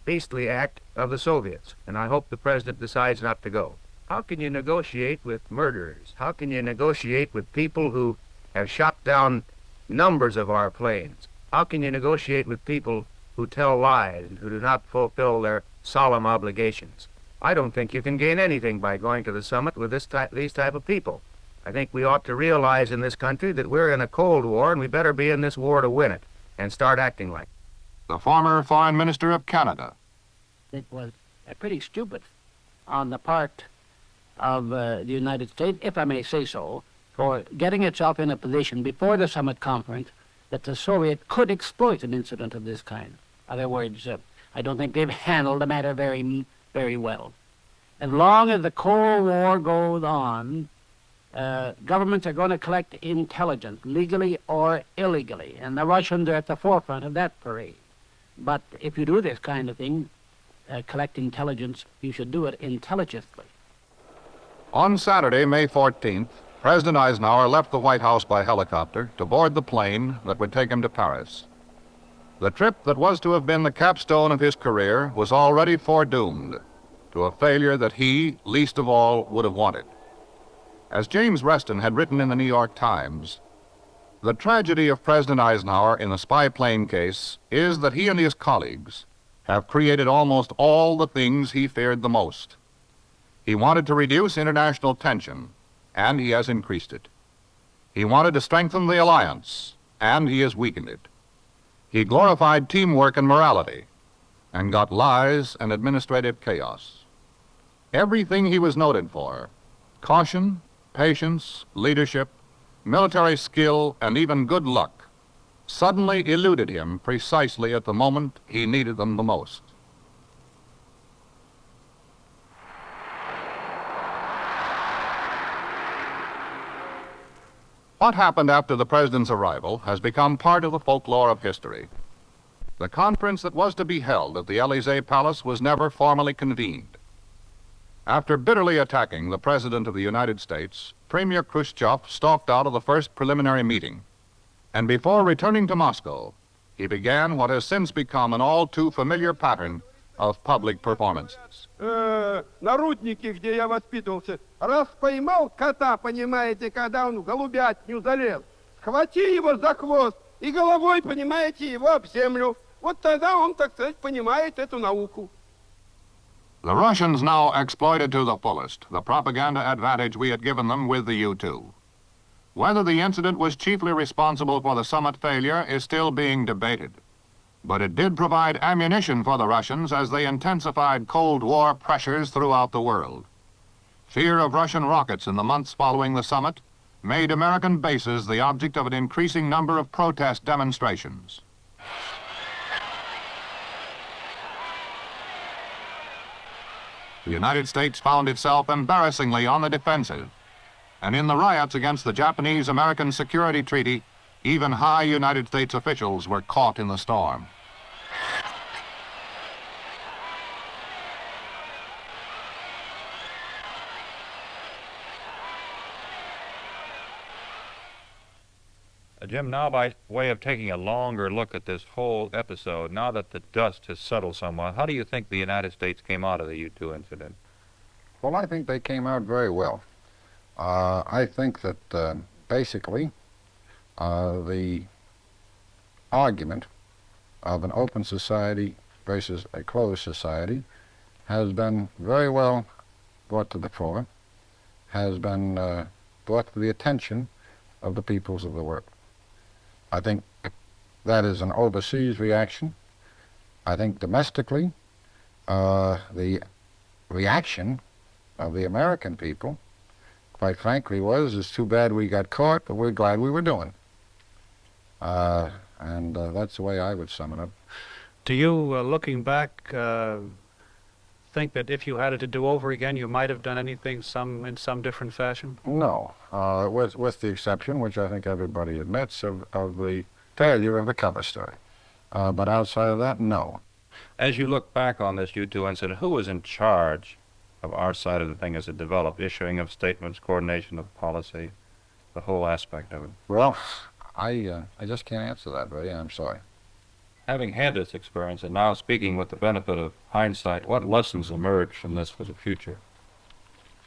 beastly act of the Soviets. And I hope the president decides not to go. How can you negotiate with murderers? How can you negotiate with people who have shot down numbers of our planes? How can you negotiate with people who tell lies and who do not fulfill their solemn obligations? I don't think you can gain anything by going to the summit with these type of people. I think we ought to realize in this country that we're in a Cold War and we better be in this war to win it and start acting like it. The former Foreign Minister of Canada. It was pretty stupid on the part of the United States, if I may say so, for getting itself in a position before the summit conference that the Soviet could exploit an incident of this kind. In other words, I don't think they've handled the matter very, very well. As long as the Cold War goes on, governments are going to collect intelligence, legally or illegally, and the Russians are at the forefront of that parade. But if you do this kind of thing, collect intelligence, you should do it intelligently. On Saturday, May 14th, President Eisenhower left the White House by helicopter to board the plane that would take him to Paris. The trip that was to have been the capstone of his career was already foredoomed to a failure that he, least of all, would have wanted. As James Reston had written in the New York Times, the tragedy of President Eisenhower in the spy plane case is that he and his colleagues have created almost all the things he feared the most. He wanted to reduce international tension, and he has increased it. He wanted to strengthen the alliance, and he has weakened it. He glorified teamwork and morality, and got lies and administrative chaos. Everything he was noted for, caution, patience, leadership, military skill, and even good luck, suddenly eluded him precisely at the moment he needed them the most. What happened after the president's arrival has become part of the folklore of history. The conference that was to be held at the Élysée Palace was never formally convened. After bitterly attacking the President of the United States, Premier Khrushchev stalked out of the first preliminary meeting, and before returning to Moscow, he began what has since become an all too familiar pattern of public performances. На руднике, где я воспитывался, раз поймал кота, понимаете, когда он в голубятню залез, схвати его за хвост и головой, понимаете, его об землю. Вот тогда он, так сказать, понимает эту науку. The Russians now exploited to the fullest the propaganda advantage we had given them with the U-2. Whether the incident was chiefly responsible for the summit failure is still being debated. But it did provide ammunition for the Russians as they intensified Cold War pressures throughout the world. Fear of Russian rockets in the months following the summit made American bases the object of an increasing number of protest demonstrations. The United States found itself embarrassingly on the defensive, and in the riots against the Japanese-American Security Treaty, even high United States officials were caught in the storm. Jim, now by way of taking a longer look at this whole episode, now that the dust has settled somewhat, how do you think the United States came out of the U-2 incident? Well, I think they came out very well. I think that basically the argument of an open society versus a closed society has been very well brought to the fore, has been brought to the attention of the peoples of the world. I think that is an overseas reaction. I think domestically, the reaction of the American people, quite frankly, was, it's too bad we got caught, but we're glad we were doing it. And that's the way I would sum it up. Do you, looking back, think that if you had it to do over again, you might have done anything in some different fashion? No, with the exception, which I think everybody admits, of the failure of the cover story. But outside of that, no. As you look back on this U-2 incident, who was in charge of our side of the thing as it developed, issuing of statements, coordination of policy, the whole aspect of it? Well, I just can't answer that, really. I'm sorry. Having had this experience and now speaking with the benefit of hindsight, what lessons emerge from this for the future?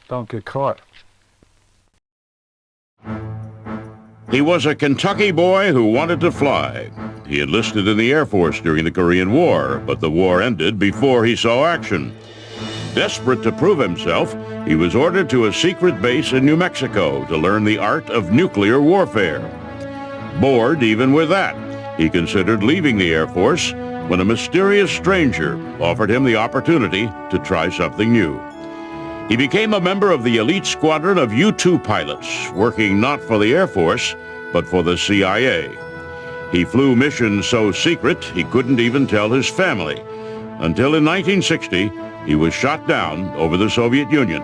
don't get caught. He was a Kentucky boy who wanted to fly. He enlisted in the Air Force during the Korean War, but the war ended before he saw action. Desperate to prove himself, he was ordered to a secret base in New Mexico to learn the art of nuclear warfare. Bored even with that, he considered leaving the Air Force when a mysterious stranger offered him the opportunity to try something new. He became a member of the elite squadron of U-2 pilots, working not for the Air Force, but for the CIA. He flew missions so secret he couldn't even tell his family, until in 1960, he was shot down over the Soviet Union.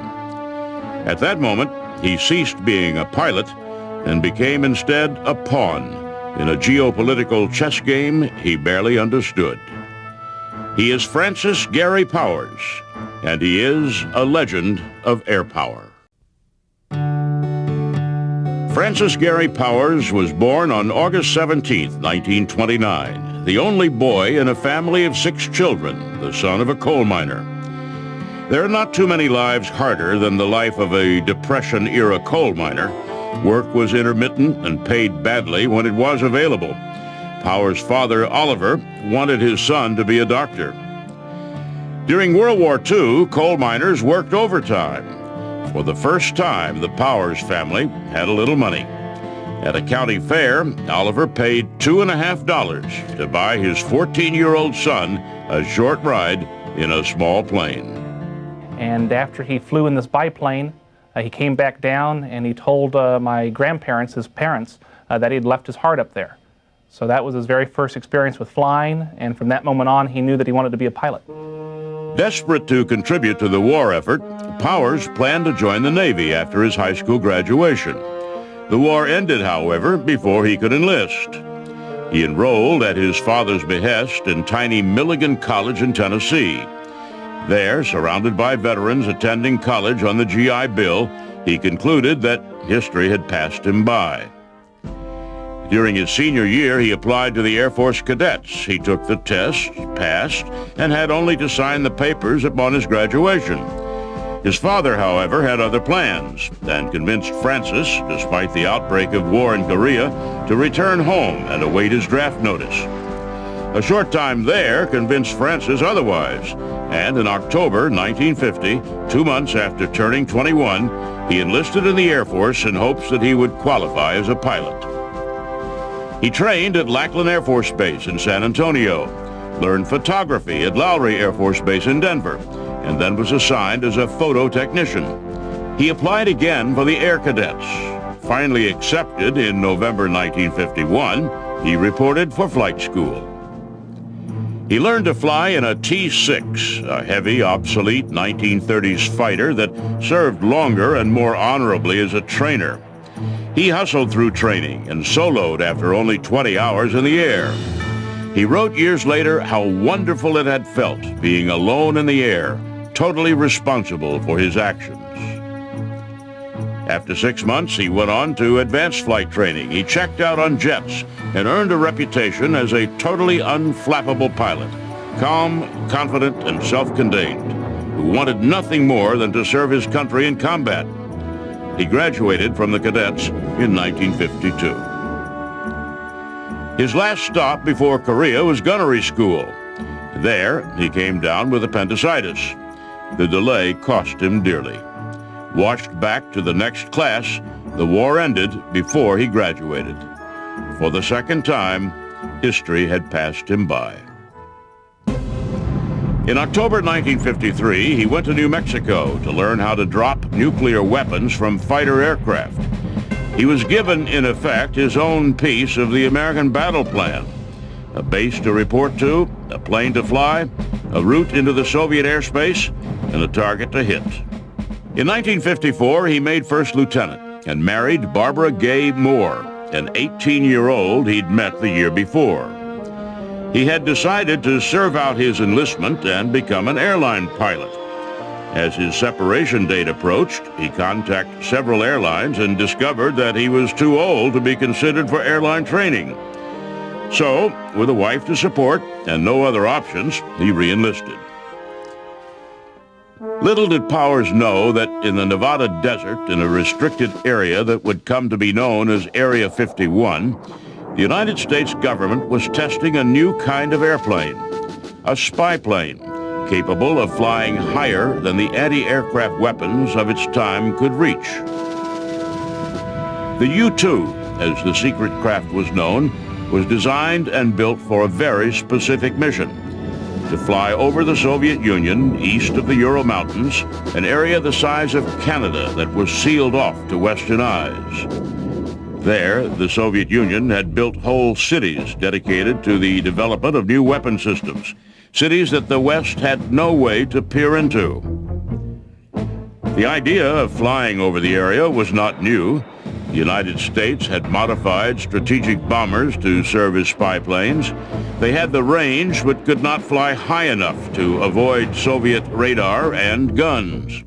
At that moment, he ceased being a pilot and became instead a pawn in a geopolitical chess game he barely understood. He is Francis Gary Powers, and he is a legend of air power. Francis Gary Powers was born on August 17, 1929, the only boy in a family of 6 children, the son of a coal miner. There are not too many lives harder than the life of a Depression-era coal miner. Work was intermittent and paid badly when it was available. Powers' father, Oliver, wanted his son to be a doctor. During World War II, coal miners worked overtime. For the first time, the Powers family had a little money. At a county fair, Oliver paid $2.50 to buy his 14-year-old son a short ride in a small plane. And after he flew in this biplane, he came back down and he told my grandparents, his parents, that he'd left his heart up there. So that was his very first experience with flying, and from that moment on, he knew that he wanted to be a pilot. Desperate to contribute to the war effort, Powers planned to join the Navy after his high school graduation. The war ended, however, before he could enlist. He enrolled at his father's behest in tiny Milligan College in Tennessee. There, surrounded by veterans attending college on the GI Bill, he concluded that history had passed him by. During his senior year, he applied to the Air Force Cadets. He took the test, passed, and had only to sign the papers upon his graduation. His father, however, had other plans and convinced Francis, despite the outbreak of war in Korea, to return home and await his draft notice. A short time there convinced Francis otherwise, and in October 1950, 2 months after turning 21, he enlisted in the Air Force in hopes that he would qualify as a pilot. He trained at Lackland Air Force Base in San Antonio, learned photography at Lowry Air Force Base in Denver, and then was assigned as a photo technician. He applied again for the Air Cadets. Finally accepted in November 1951, he reported for flight school. He learned to fly in a T-6, a heavy, obsolete 1930s fighter that served longer and more honorably as a trainer. He hustled through training and soloed after only 20 hours in the air. He wrote years later how wonderful it had felt being alone in the air, totally responsible for his actions. After 6 months, he went on to advanced flight training. He checked out on jets and earned a reputation as a totally unflappable pilot, calm, confident, and self-contained, who wanted nothing more than to serve his country in combat. He graduated from the cadets in 1952. His last stop before Korea was gunnery school. There, he came down with appendicitis. The delay cost him dearly. Washed back to the next class, the war ended before he graduated. For the second time, history had passed him by. In October 1953, he went to New Mexico to learn how to drop nuclear weapons from fighter aircraft. He was given, in effect, his own piece of the American battle plan. A base to report to, a plane to fly, a route into the Soviet airspace, and a target to hit. In 1954, he made first lieutenant and married Barbara Gay Moore, an 18-year-old he'd met the year before. He had decided to serve out his enlistment and become an airline pilot. As his separation date approached, he contacted several airlines and discovered that he was too old to be considered for airline training. So, with a wife to support and no other options, he re-enlisted. Little did Powers know that in the Nevada desert, in a restricted area that would come to be known as Area 51, the United States government was testing a new kind of airplane, a spy plane, capable of flying higher than the anti-aircraft weapons of its time could reach. The U-2, as the secret craft was known, was designed and built for a very specific mission: to fly over the Soviet Union east of the Ural Mountains, an area the size of Canada that was sealed off to Western eyes. There, the Soviet Union had built whole cities dedicated to the development of new weapon systems, cities that the West had no way to peer into. The idea of flying over the area was not new. The United States had modified strategic bombers to serve as spy planes. They had the range but could not fly high enough to avoid Soviet radar and guns.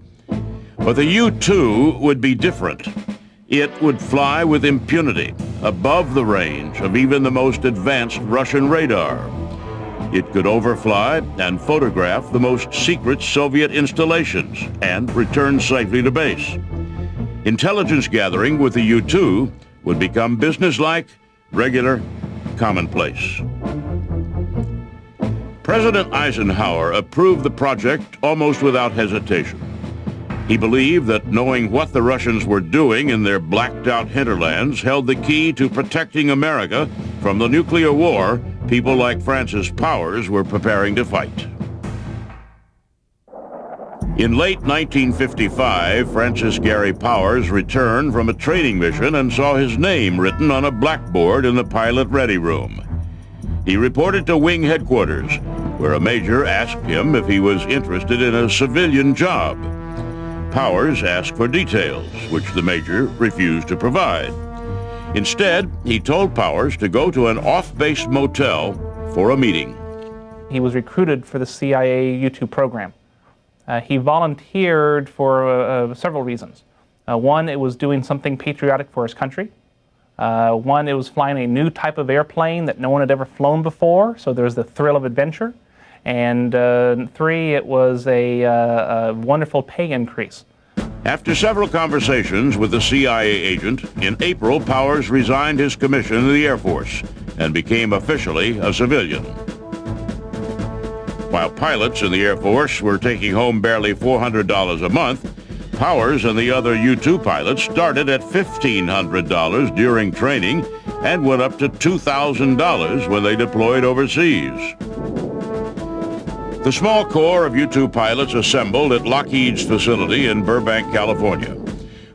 But the U-2 would be different. It would fly with impunity, above the range of even the most advanced Russian radar. It could overfly and photograph the most secret Soviet installations and return safely to base. Intelligence gathering with the U-2 would become businesslike, regular, commonplace. President Eisenhower approved the project almost without hesitation. He believed that knowing what the Russians were doing in their blacked-out hinterlands held the key to protecting America from the nuclear war people like Francis Powers were preparing to fight. In late 1955, Francis Gary Powers returned from a training mission and saw his name written on a blackboard in the pilot ready room. He reported to wing headquarters, where a major asked him if he was interested in a civilian job. Powers asked for details, which the major refused to provide. Instead, he told Powers to go to an off-base motel for a meeting. He was recruited for the CIA U-2 program. He volunteered for several reasons. One, it was doing something patriotic for his country. One, it was flying a new type of airplane that no one had ever flown before, so there was the thrill of adventure. And three, it was a wonderful pay increase. After several conversations with the CIA agent, in April, Powers resigned his commission in the Air Force and became officially a civilian. While pilots in the Air Force were taking home barely $400 a month, Powers and the other U-2 pilots started at $1,500 during training and went up to $2,000 when they deployed overseas. The small corps of U-2 pilots assembled at Lockheed's facility in Burbank, California.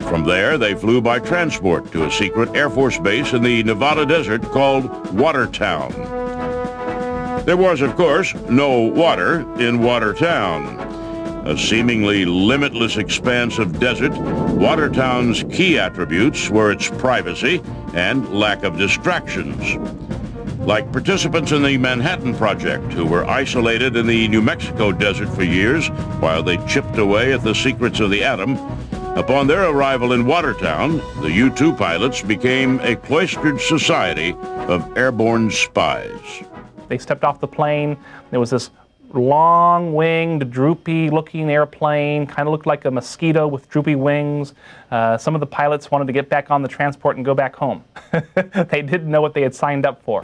From there, they flew by transport to a secret Air Force base in the Nevada desert called Watertown. There was, of course, no water in Watertown. A seemingly limitless expanse of desert, Watertown's key attributes were its privacy and lack of distractions. Like participants in the Manhattan Project, who were isolated in the New Mexico desert for years while they chipped away at the secrets of the atom, upon their arrival in Watertown, the U-2 pilots became a cloistered society of airborne spies. They stepped off the plane. There was this long-winged, droopy-looking airplane, kind of looked like a mosquito with droopy wings. Some of the pilots wanted to get back on the transport and go back home. They didn't know what they had signed up for.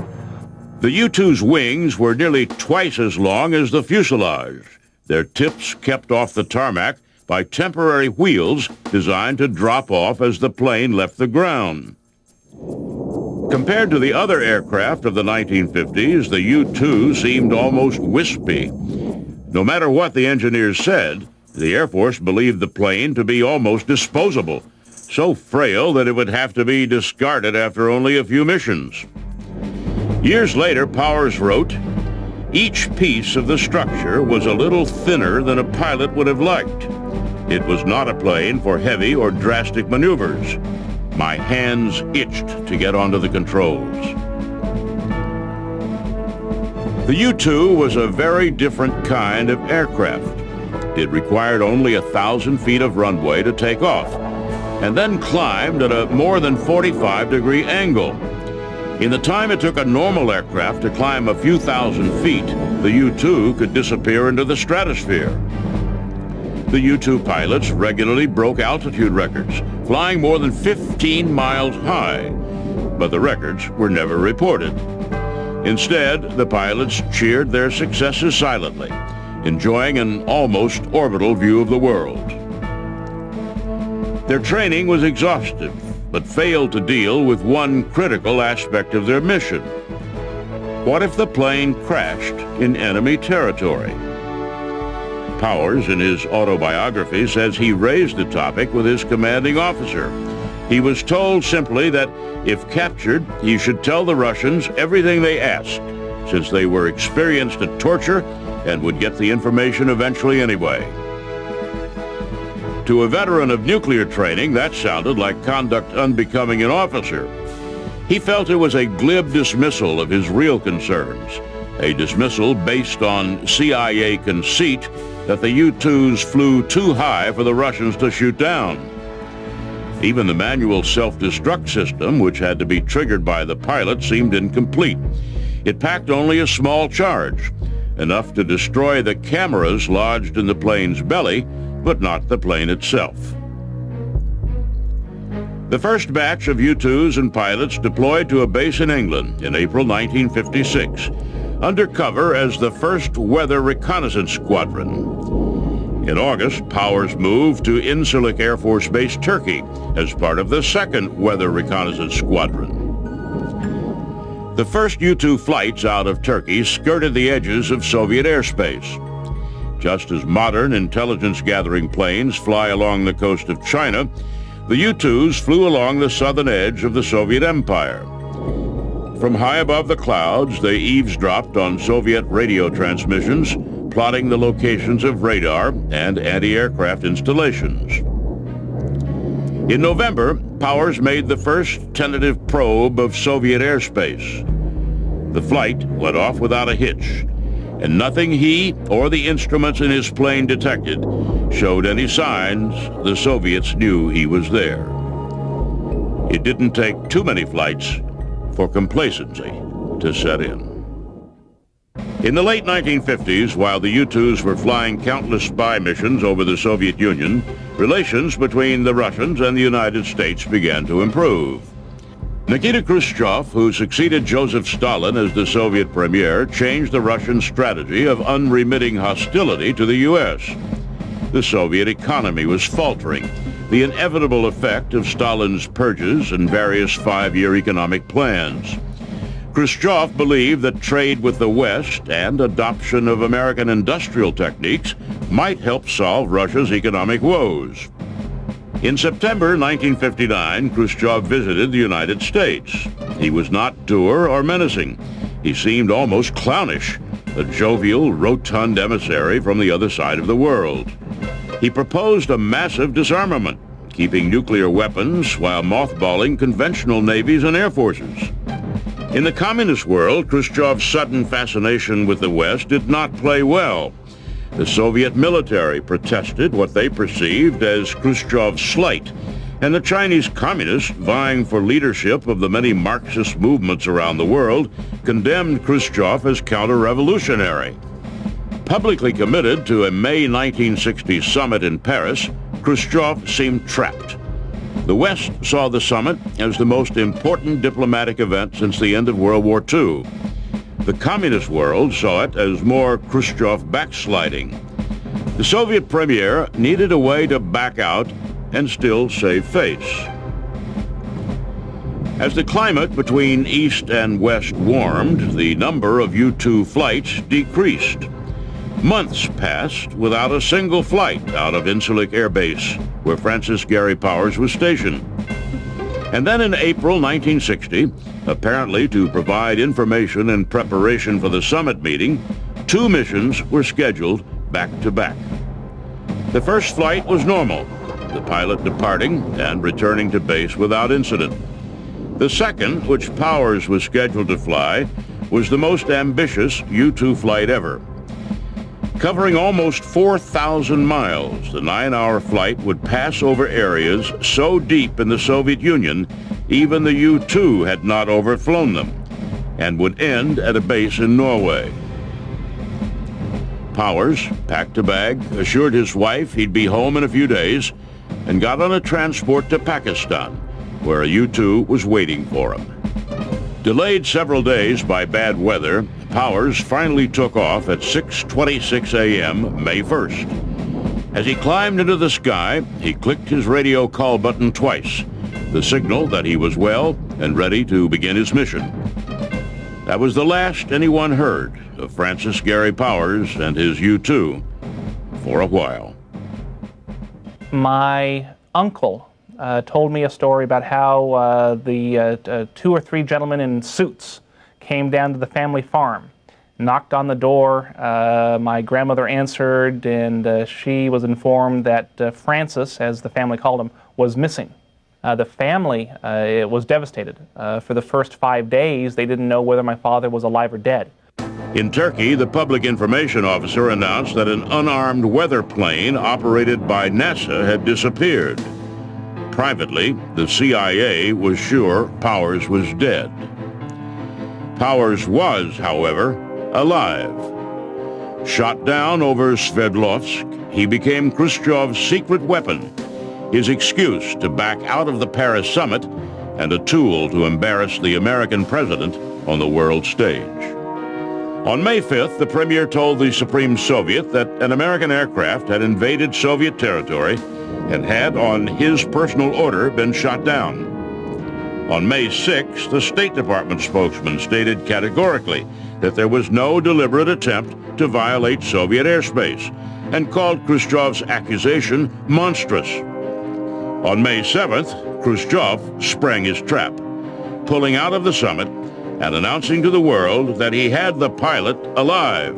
The U-2's wings were nearly twice as long as the fuselage, their tips kept off the tarmac by temporary wheels designed to drop off as the plane left the ground. Compared to the other aircraft of the 1950s, the U-2 seemed almost wispy. No matter what the engineers said, the Air Force believed the plane to be almost disposable, so frail that it would have to be discarded after only a few missions. Years later, Powers wrote, "Each piece of the structure was a little thinner than a pilot would have liked. It was not a plane for heavy or drastic maneuvers. My hands itched to get onto the controls." The U-2 was a very different kind of aircraft. It required only 1,000 feet of runway to take off, and then climbed at a more than 45-degree angle. In the time it took a normal aircraft to climb a few thousand feet, the U-2 could disappear into the stratosphere. The U-2 pilots regularly broke altitude records, flying more than 15 miles high, but the records were never reported. Instead, the pilots cheered their successes silently, enjoying an almost orbital view of the world. Their training was exhaustive, but failed to deal with one critical aspect of their mission. What if the plane crashed in enemy territory? Powers, in his autobiography, says he raised the topic with his commanding officer. He was told simply that if captured, he should tell the Russians everything they asked, since they were experienced at torture and would get the information eventually anyway. To a veteran of nuclear training, that sounded like conduct unbecoming an officer. He felt it was a glib dismissal of his real concerns, a dismissal based on CIA conceit that the U-2s flew too high for the Russians to shoot down. Even the manual self-destruct system, which had to be triggered by the pilot, seemed incomplete. It packed only a small charge, enough to destroy the cameras lodged in the plane's belly, but not the plane itself. The first batch of U-2s and pilots deployed to a base in England in April 1956, under cover as the 1st Weather Reconnaissance Squadron. In August, Powers moved to Incirlik Air Force Base, Turkey, as part of the 2nd Weather Reconnaissance Squadron. The first U-2 flights out of Turkey skirted the edges of Soviet airspace. Just as modern intelligence-gathering planes fly along the coast of China, the U-2s flew along the southern edge of the Soviet Empire. From high above the clouds, they eavesdropped on Soviet radio transmissions, plotting the locations of radar and anti-aircraft installations. In November, Powers made the first tentative probe of Soviet airspace. The flight went off without a hitch, and nothing he or the instruments in his plane detected showed any signs the Soviets knew he was there. It didn't take too many flights for complacency to set in. In the late 1950s, while the U-2s were flying countless spy missions over the Soviet Union, relations between the Russians and the United States began to improve. Nikita Khrushchev, who succeeded Joseph Stalin as the Soviet premier, changed the Russian strategy of unremitting hostility to the U.S. The Soviet economy was faltering, the inevitable effect of Stalin's purges and various 5-year economic plans. Khrushchev believed that trade with the West and adoption of American industrial techniques might help solve Russia's economic woes. In September 1959, Khrushchev visited the United States. He was not dour or menacing. He seemed almost clownish, a jovial, rotund emissary from the other side of the world. He proposed a massive disarmament, keeping nuclear weapons while mothballing conventional navies and air forces. In the communist world, Khrushchev's sudden fascination with the West did not play well. The Soviet military protested what they perceived as Khrushchev's slight, and the Chinese communists, vying for leadership of the many Marxist movements around the world, condemned Khrushchev as counter-revolutionary. Publicly committed to a May 1960 summit in Paris, Khrushchev seemed trapped. The West saw the summit as the most important diplomatic event since the end of World War II. The communist world saw it as more Khrushchev backsliding. The Soviet premier needed a way to back out and still save face. As the climate between East and West warmed, the number of U-2 flights decreased. Months passed without a single flight out of Incirlik Air Base, where Francis Gary Powers was stationed. And then in April 1960, apparently to provide information and preparation for the summit meeting, 2 missions were scheduled back to back. The first flight was normal, the pilot departing and returning to base without incident. The second, which Powers was scheduled to fly, was the most ambitious U-2 flight ever. Covering almost 4,000 miles, the 9-hour flight would pass over areas so deep in the Soviet Union, even the U-2 had not overflown them, and would end at a base in Norway. Powers packed a bag, assured his wife he'd be home in a few days, and got on a transport to Pakistan, where a U-2 was waiting for him. Delayed several days by bad weather, Powers finally took off at 6:26 a.m. May 1st. As he climbed into the sky, he clicked his radio call button twice, the signal that he was well and ready to begin his mission. That was the last anyone heard of Francis Gary Powers and his U-2 for a while. My uncle told me a story about how the 2 or 3 gentlemen in suits came down to the family farm, knocked on the door. My grandmother answered, and she was informed that Francis, as the family called him, was missing. The family was devastated. For the first 5 days, they didn't know whether my father was alive or dead. In Turkey, the public information officer announced that an unarmed weather plane operated by NASA had disappeared. Privately, the CIA was sure Powers was dead. Powers was, however, alive. Shot down over Sverdlovsk, he became Khrushchev's secret weapon, his excuse to back out of the Paris summit, and a tool to embarrass the American president on the world stage. On May 5th, the premier told the Supreme Soviet that an American aircraft had invaded Soviet territory and had, on his personal order, been shot down. On May 6th, the State Department spokesman stated categorically that there was no deliberate attempt to violate Soviet airspace and called Khrushchev's accusation monstrous. On May 7th, Khrushchev sprang his trap, pulling out of the summit and announcing to the world that he had the pilot alive.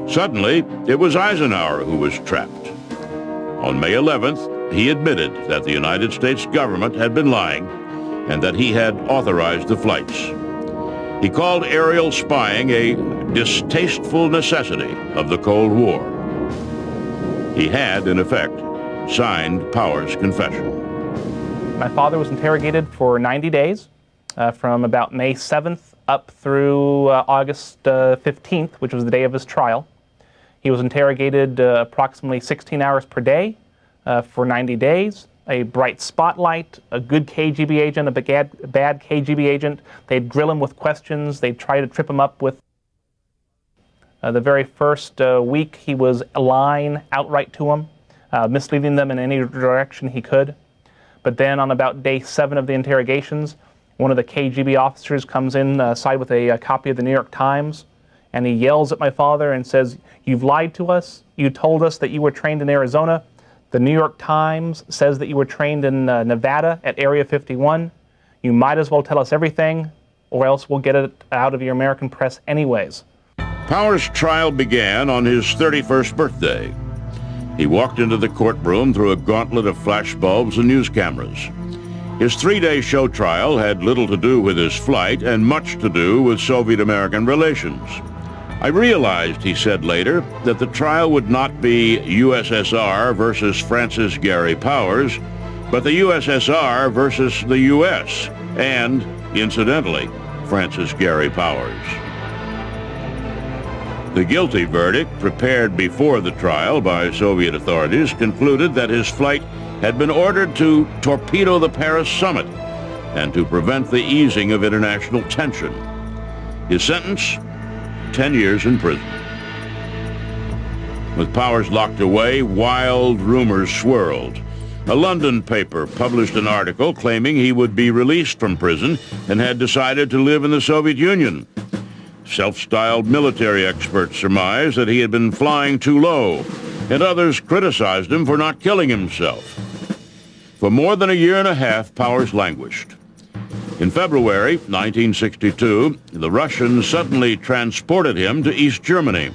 Suddenly, it was Eisenhower who was trapped. On May 11th, he admitted that the United States government had been lying and that he had authorized the flights. He called aerial spying a distasteful necessity of the Cold War. He had, in effect, signed Powers' confession. My father was interrogated for 90 days, from about May 7th up through August 15th, which was the day of his trial. He was interrogated approximately 16 hours per day for 90 days. A bright spotlight, a good KGB agent, a bad KGB agent. They'd grill him with questions. They'd try to trip him up with... the very first week, he was lying outright to them, misleading them in any direction he could. But then on about day 7 of the interrogations, one of the KGB officers comes inside with a copy of the New York Times, and he yells at my father and says, "You've lied to us. You told us that you were trained in Arizona. The New York Times says that you were trained in Nevada at Area 51. You might as well tell us everything, or else we'll get it out of your American press anyways." Powers' trial began on his 31st birthday. He walked into the courtroom through a gauntlet of flashbulbs and news cameras. His 3-day show trial had little to do with his flight and much to do with Soviet-American relations. "I realized," he said later, "that the trial would not be USSR versus Francis Gary Powers, but the USSR versus the U.S. and, incidentally, Francis Gary Powers." The guilty verdict, prepared before the trial by Soviet authorities, concluded that his flight had been ordered to torpedo the Paris summit and to prevent the easing of international tension. His sentence? 10 years in prison. With Powers locked away, wild rumors swirled. A London paper published an article claiming he would be released from prison and had decided to live in the Soviet Union. Self-styled military experts surmised that he had been flying too low, and others criticized him for not killing himself. For more than a year and a half, Powers languished. In February 1962, the Russians suddenly transported him to East Germany.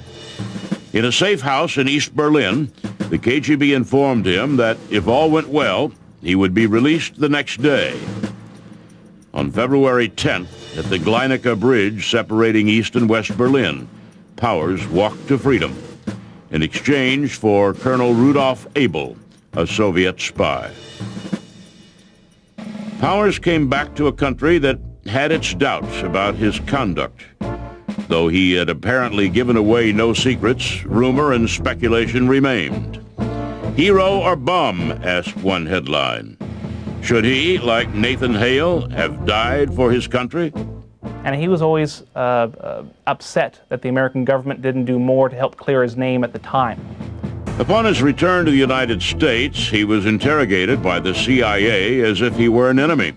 In a safe house in East Berlin, the KGB informed him that if all went well, he would be released the next day. On February 10th, at the Gleinica Bridge separating East and West Berlin, Powers walked to freedom in exchange for Colonel Rudolph Abel, a Soviet spy. Powers came back to a country that had its doubts about his conduct. Though he had apparently given away no secrets, rumor and speculation remained. Hero or bum, asked one headline. Should he, like Nathan Hale, have died for his country? And he was always upset that the American government didn't do more to help clear his name at the time. Upon his return to the United States, he was interrogated by the CIA as if he were an enemy.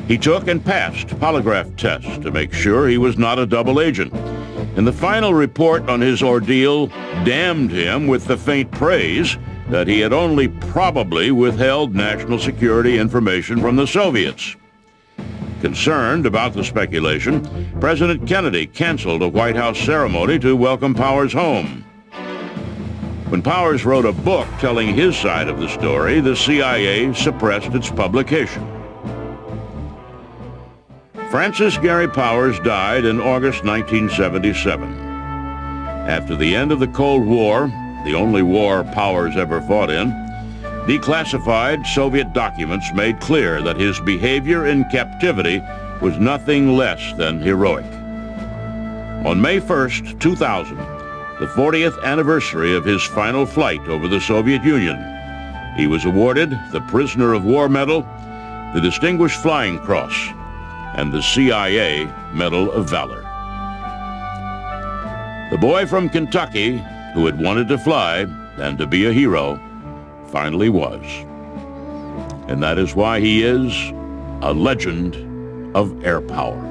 He took and passed polygraph tests to make sure he was not a double agent. And the final report on his ordeal damned him with the faint praise that he had only probably withheld national security information from the Soviets. Concerned about the speculation, President Kennedy canceled a White House ceremony to welcome Powers home. When Powers wrote a book telling his side of the story, the CIA suppressed its publication. Francis Gary Powers died in August 1977. After the end of the Cold War, the only war Powers ever fought in, declassified Soviet documents made clear that his behavior in captivity was nothing less than heroic. On May 1st, 2000, the 40th anniversary of his final flight over the Soviet Union, he was awarded the Prisoner of War Medal, the Distinguished Flying Cross, and the CIA Medal of Valor. The boy from Kentucky who had wanted to fly and to be a hero finally was. And that is why he is a legend of air power.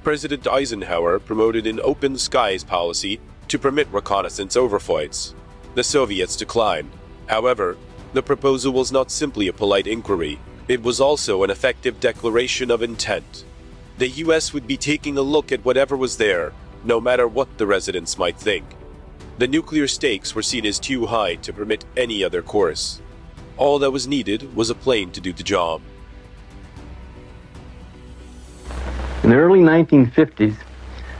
President Eisenhower promoted an open skies policy to permit reconnaissance overflights. The Soviets declined. However, the proposal was not simply a polite inquiry. It was also an effective declaration of intent. The U.S. would be taking a look at whatever was there, no matter what the residents might think. The nuclear stakes were seen as too high to permit any other course. All that was needed was a plane to do the job. In the early 1950s,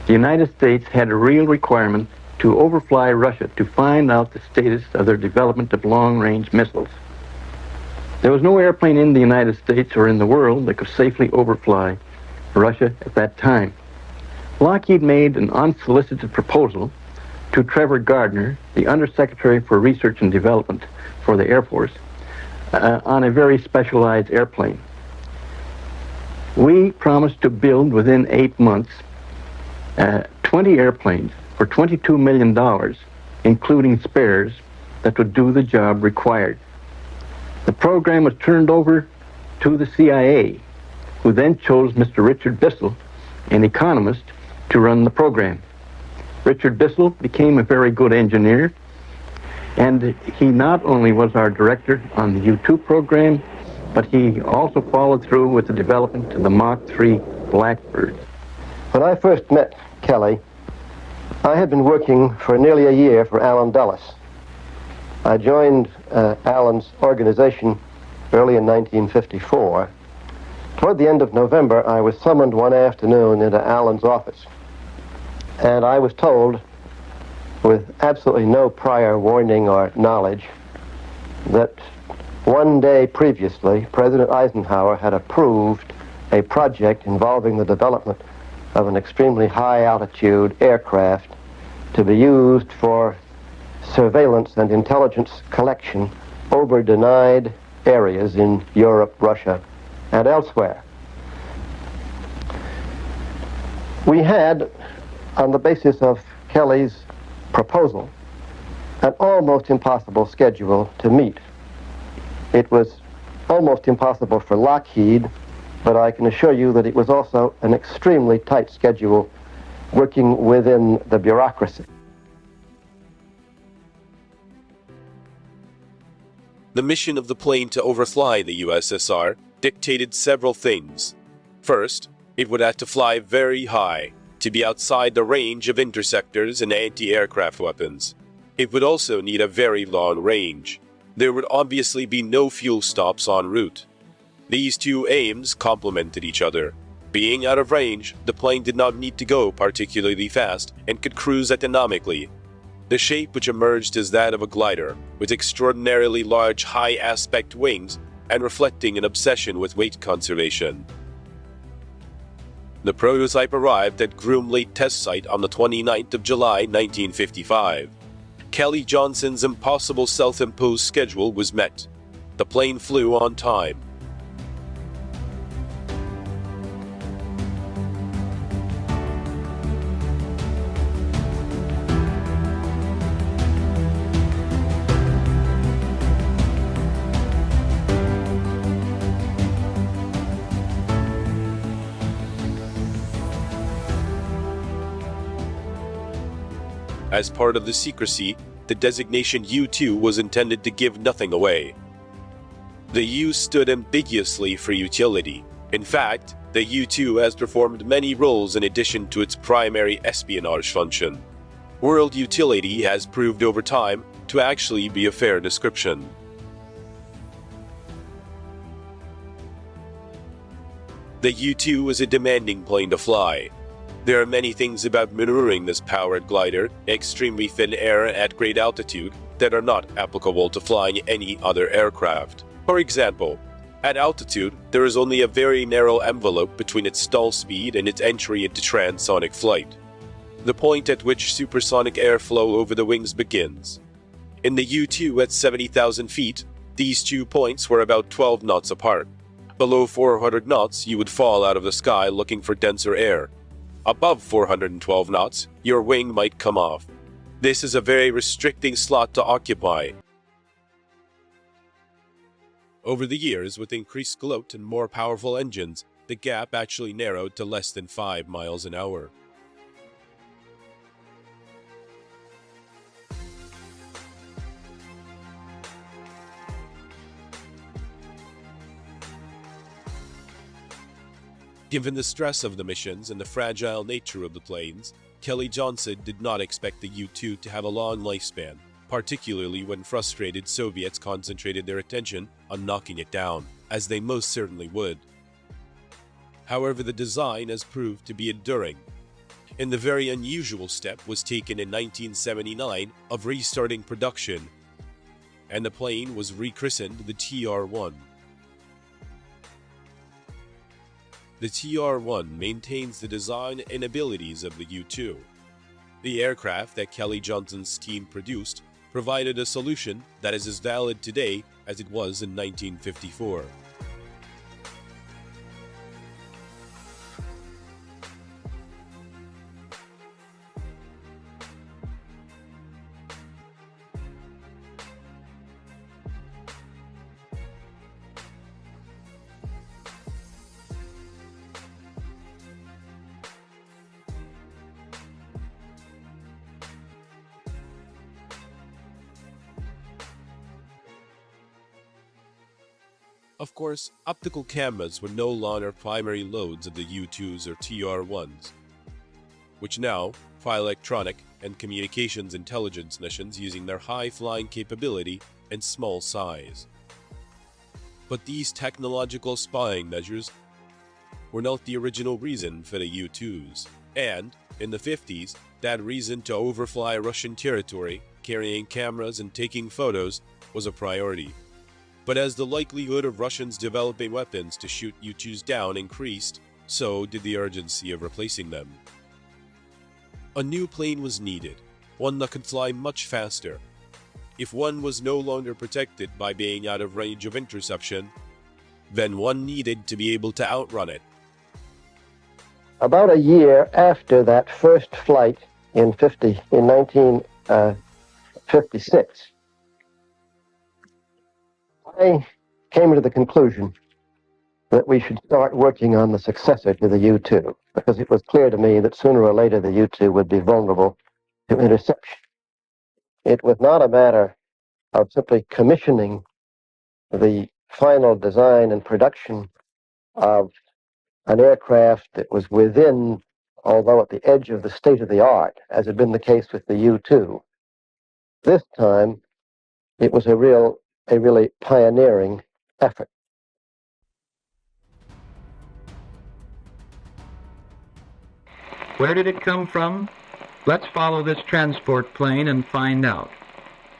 the United States had a real requirement to overfly Russia to find out the status of their development of long-range missiles. There was no airplane in the United States or in the world that could safely overfly Russia at that time. Lockheed made an unsolicited proposal to Trevor Gardner, the Undersecretary for Research and Development for the Air Force, on a very specialized airplane. We promised to build within 8 months 20 airplanes for $22 million, including spares, that would do the job required. The program was turned over to the CIA, who then chose Mr. Richard Bissell, an economist, to run the program. Richard Bissell became a very good engineer, and he not only was our director on the U-2 program, but he also followed through with the development of the Mach 3 Blackbird. When I first met Kelly, I had been working for nearly a year for Allen Dulles. I joined Allen's organization early in 1954. Toward the end of November, I was summoned one afternoon into Allen's office, and I was told, with absolutely no prior warning or knowledge, that one day previously, President Eisenhower had approved a project involving the development of an extremely high-altitude aircraft to be used for surveillance and intelligence collection over denied areas in Europe, Russia, and elsewhere. We had, on the basis of Kelly's proposal, an almost impossible schedule to meet. It was almost impossible for Lockheed, but I can assure you that it was also an extremely tight schedule working within the bureaucracy. The mission of the plane to overfly the USSR dictated several things. First, it would have to fly very high, to be outside the range of interceptors and anti-aircraft weapons. It would also need a very long range. There would obviously be no fuel stops en route. These two aims complemented each other. Being out of range, the plane did not need to go particularly fast and could cruise economically. The shape which emerged as that of a glider, with extraordinarily large high-aspect wings, and reflecting an obsession with weight conservation. The prototype arrived at Groom Lake Test Site on the 29th of July 1955. Kelly Johnson's impossible self-imposed schedule was met. The plane flew on time. As part of the secrecy, the designation U-2 was intended to give nothing away. The U stood ambiguously for utility. In fact, the U-2 has performed many roles in addition to its primary espionage function. World utility has proved over time to actually be a fair description. The U-2 is a demanding plane to fly. There are many things about maneuvering this powered glider, extremely thin air at great altitude, that are not applicable to flying any other aircraft. For example, at altitude, there is only a very narrow envelope between its stall speed and its entry into transonic flight, the point at which supersonic airflow over the wings begins. In the U-2 at 70,000 feet, these 2 points were about 12 knots apart. Below 400 knots, you would fall out of the sky looking for denser air. Above 412 knots, your wing might come off. This is a very restricting slot to occupy. Over the years, with increased gloat and more powerful engines, the gap actually narrowed to less than 5 miles an hour. Given the stress of the missions and the fragile nature of the planes, Kelly Johnson did not expect the U-2 to have a long lifespan, particularly when frustrated Soviets concentrated their attention on knocking it down, as they most certainly would. However, the design has proved to be enduring, and the very unusual step was taken in 1979 of restarting production, and the plane was rechristened the TR-1. The TR-1 maintains the design and abilities of the U-2. The aircraft that Kelly Johnson's team produced provided a solution that is as valid today as it was in 1954. Of course, optical cameras were no longer primary loads of the U-2s or TR-1s, which now fly electronic and communications intelligence missions using their high flying capability and small size. But these technological spying measures were not the original reason for the U-2s, and, in the 50s, that reason to overfly Russian territory, carrying cameras and taking photos, was a priority. But as the likelihood of Russians developing weapons to shoot U-2s down increased, so did the urgency of replacing them. A new plane was needed, one that could fly much faster. If one was no longer protected by being out of range of interception, then one needed to be able to outrun it. About a year after that first flight in 1956, I came to the conclusion that we should start working on the successor to the U-2, because it was clear to me that sooner or later the U-2 would be vulnerable to interception. It was not a matter of simply commissioning the final design and production of an aircraft that was within, although at the edge of the state of the art, as had been the case with the U-2. This time, it was a really pioneering effort. Where did it come from? Let's follow this transport plane and find out.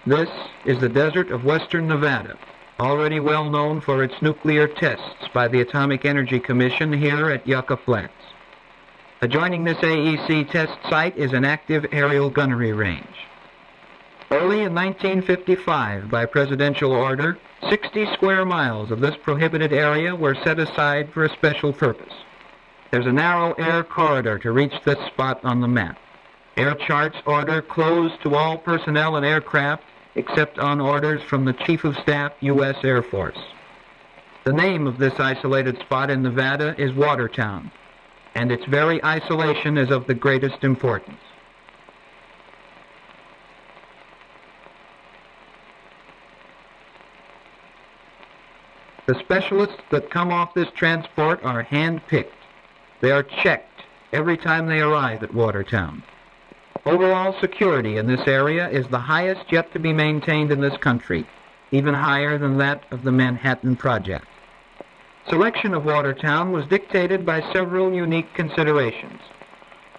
This is the desert of western Nevada, already well known for its nuclear tests by the Atomic Energy Commission here at Yucca Flats. Adjoining this AEC test site is an active aerial gunnery range. Early in 1955, by presidential order, 60 square miles of this prohibited area were set aside for a special purpose. There's a narrow air corridor to reach this spot on the map. Air charts order closed to all personnel and aircraft except on orders from the Chief of Staff, U.S. Air Force. The name of this isolated spot in Nevada is Watertown, and its very isolation is of the greatest importance. The specialists that come off this transport are hand-picked. They are checked every time they arrive at Watertown. Overall security in this area is the highest yet to be maintained in this country, even higher than that of the Manhattan Project. Selection of Watertown was dictated by several unique considerations.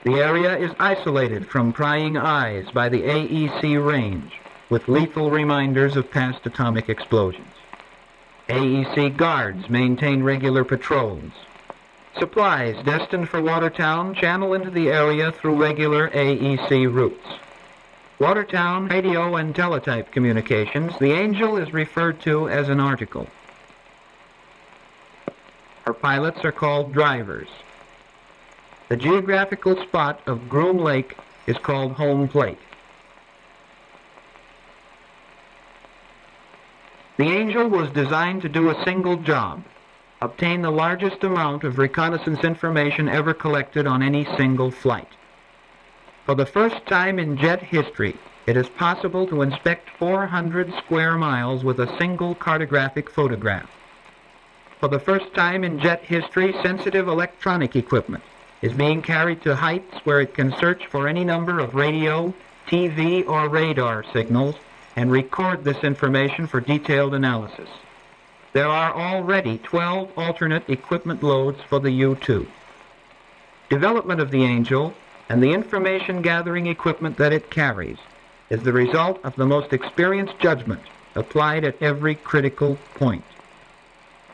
The area is isolated from prying eyes by the AEC range, with lethal reminders of past atomic explosions. AEC guards maintain regular patrols. Supplies destined for Watertown channel into the area through regular AEC routes. Watertown radio and teletype communications, the Angel is referred to as an article. Our pilots are called drivers. The geographical spot of Groom Lake is called home plate. The Angel was designed to do a single job: obtain the largest amount of reconnaissance information ever collected on any single flight. For the first time in jet history, it is possible to inspect 400 square miles with a single cartographic photograph. For the first time in jet history, sensitive electronic equipment is being carried to heights where it can search for any number of radio, TV, or radar signals and record this information for detailed analysis. There are already 12 alternate equipment loads for the U-2. Development of the Angel and the information gathering equipment that it carries is the result of the most experienced judgment applied at every critical point.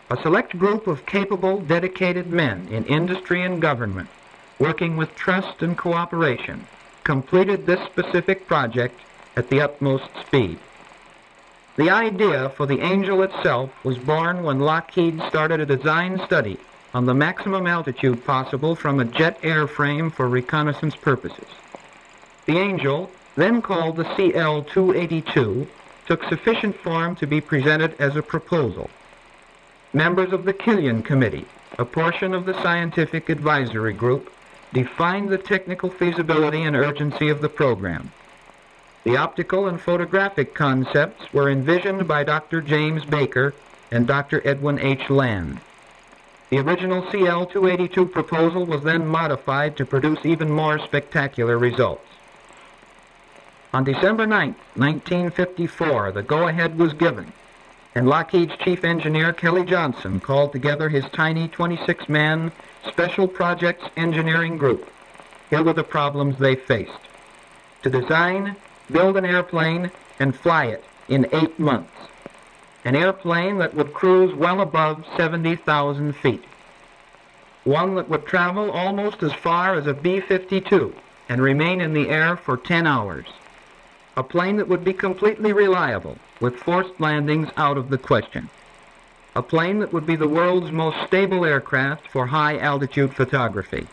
A select group of capable, dedicated men in industry and government, working with trust and cooperation, completed this specific project at the utmost speed. The idea for the Angel itself was born when Lockheed started a design study on the maximum altitude possible from a jet airframe for reconnaissance purposes. The Angel, then called the CL-282, took sufficient form to be presented as a proposal. Members of the Killian Committee, a portion of the scientific advisory group, defined the technical feasibility and urgency of the program. The optical and photographic concepts were envisioned by Dr. James Baker and Dr. Edwin H. Land. The original CL-282 proposal was then modified to produce even more spectacular results. On December 9, 1954, the go-ahead was given, and Lockheed's chief engineer, Kelly Johnson, called together his tiny 26-man Special Projects Engineering Group. Here were the problems they faced: to design, build an airplane, and fly it in 8 months. An airplane that would cruise well above 70,000 feet. One that would travel almost as far as a B-52 and remain in the air for 10 hours. A plane that would be completely reliable, with forced landings out of the question. A plane that would be the world's most stable aircraft for high-altitude photography.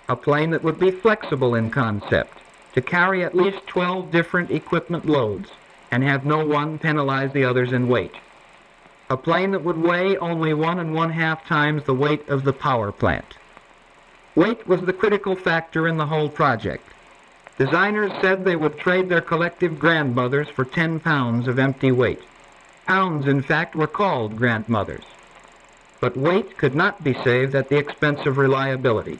A plane that would be flexible in concept, to carry at least 12 different equipment loads and have no one penalize the others in weight. A plane that would weigh only 1 1/2 times the weight of the power plant. Weight was the critical factor in the whole project. Designers said they would trade their collective grandmothers for 10 pounds of empty weight. Pounds, in fact, were called grandmothers. But weight could not be saved at the expense of reliability,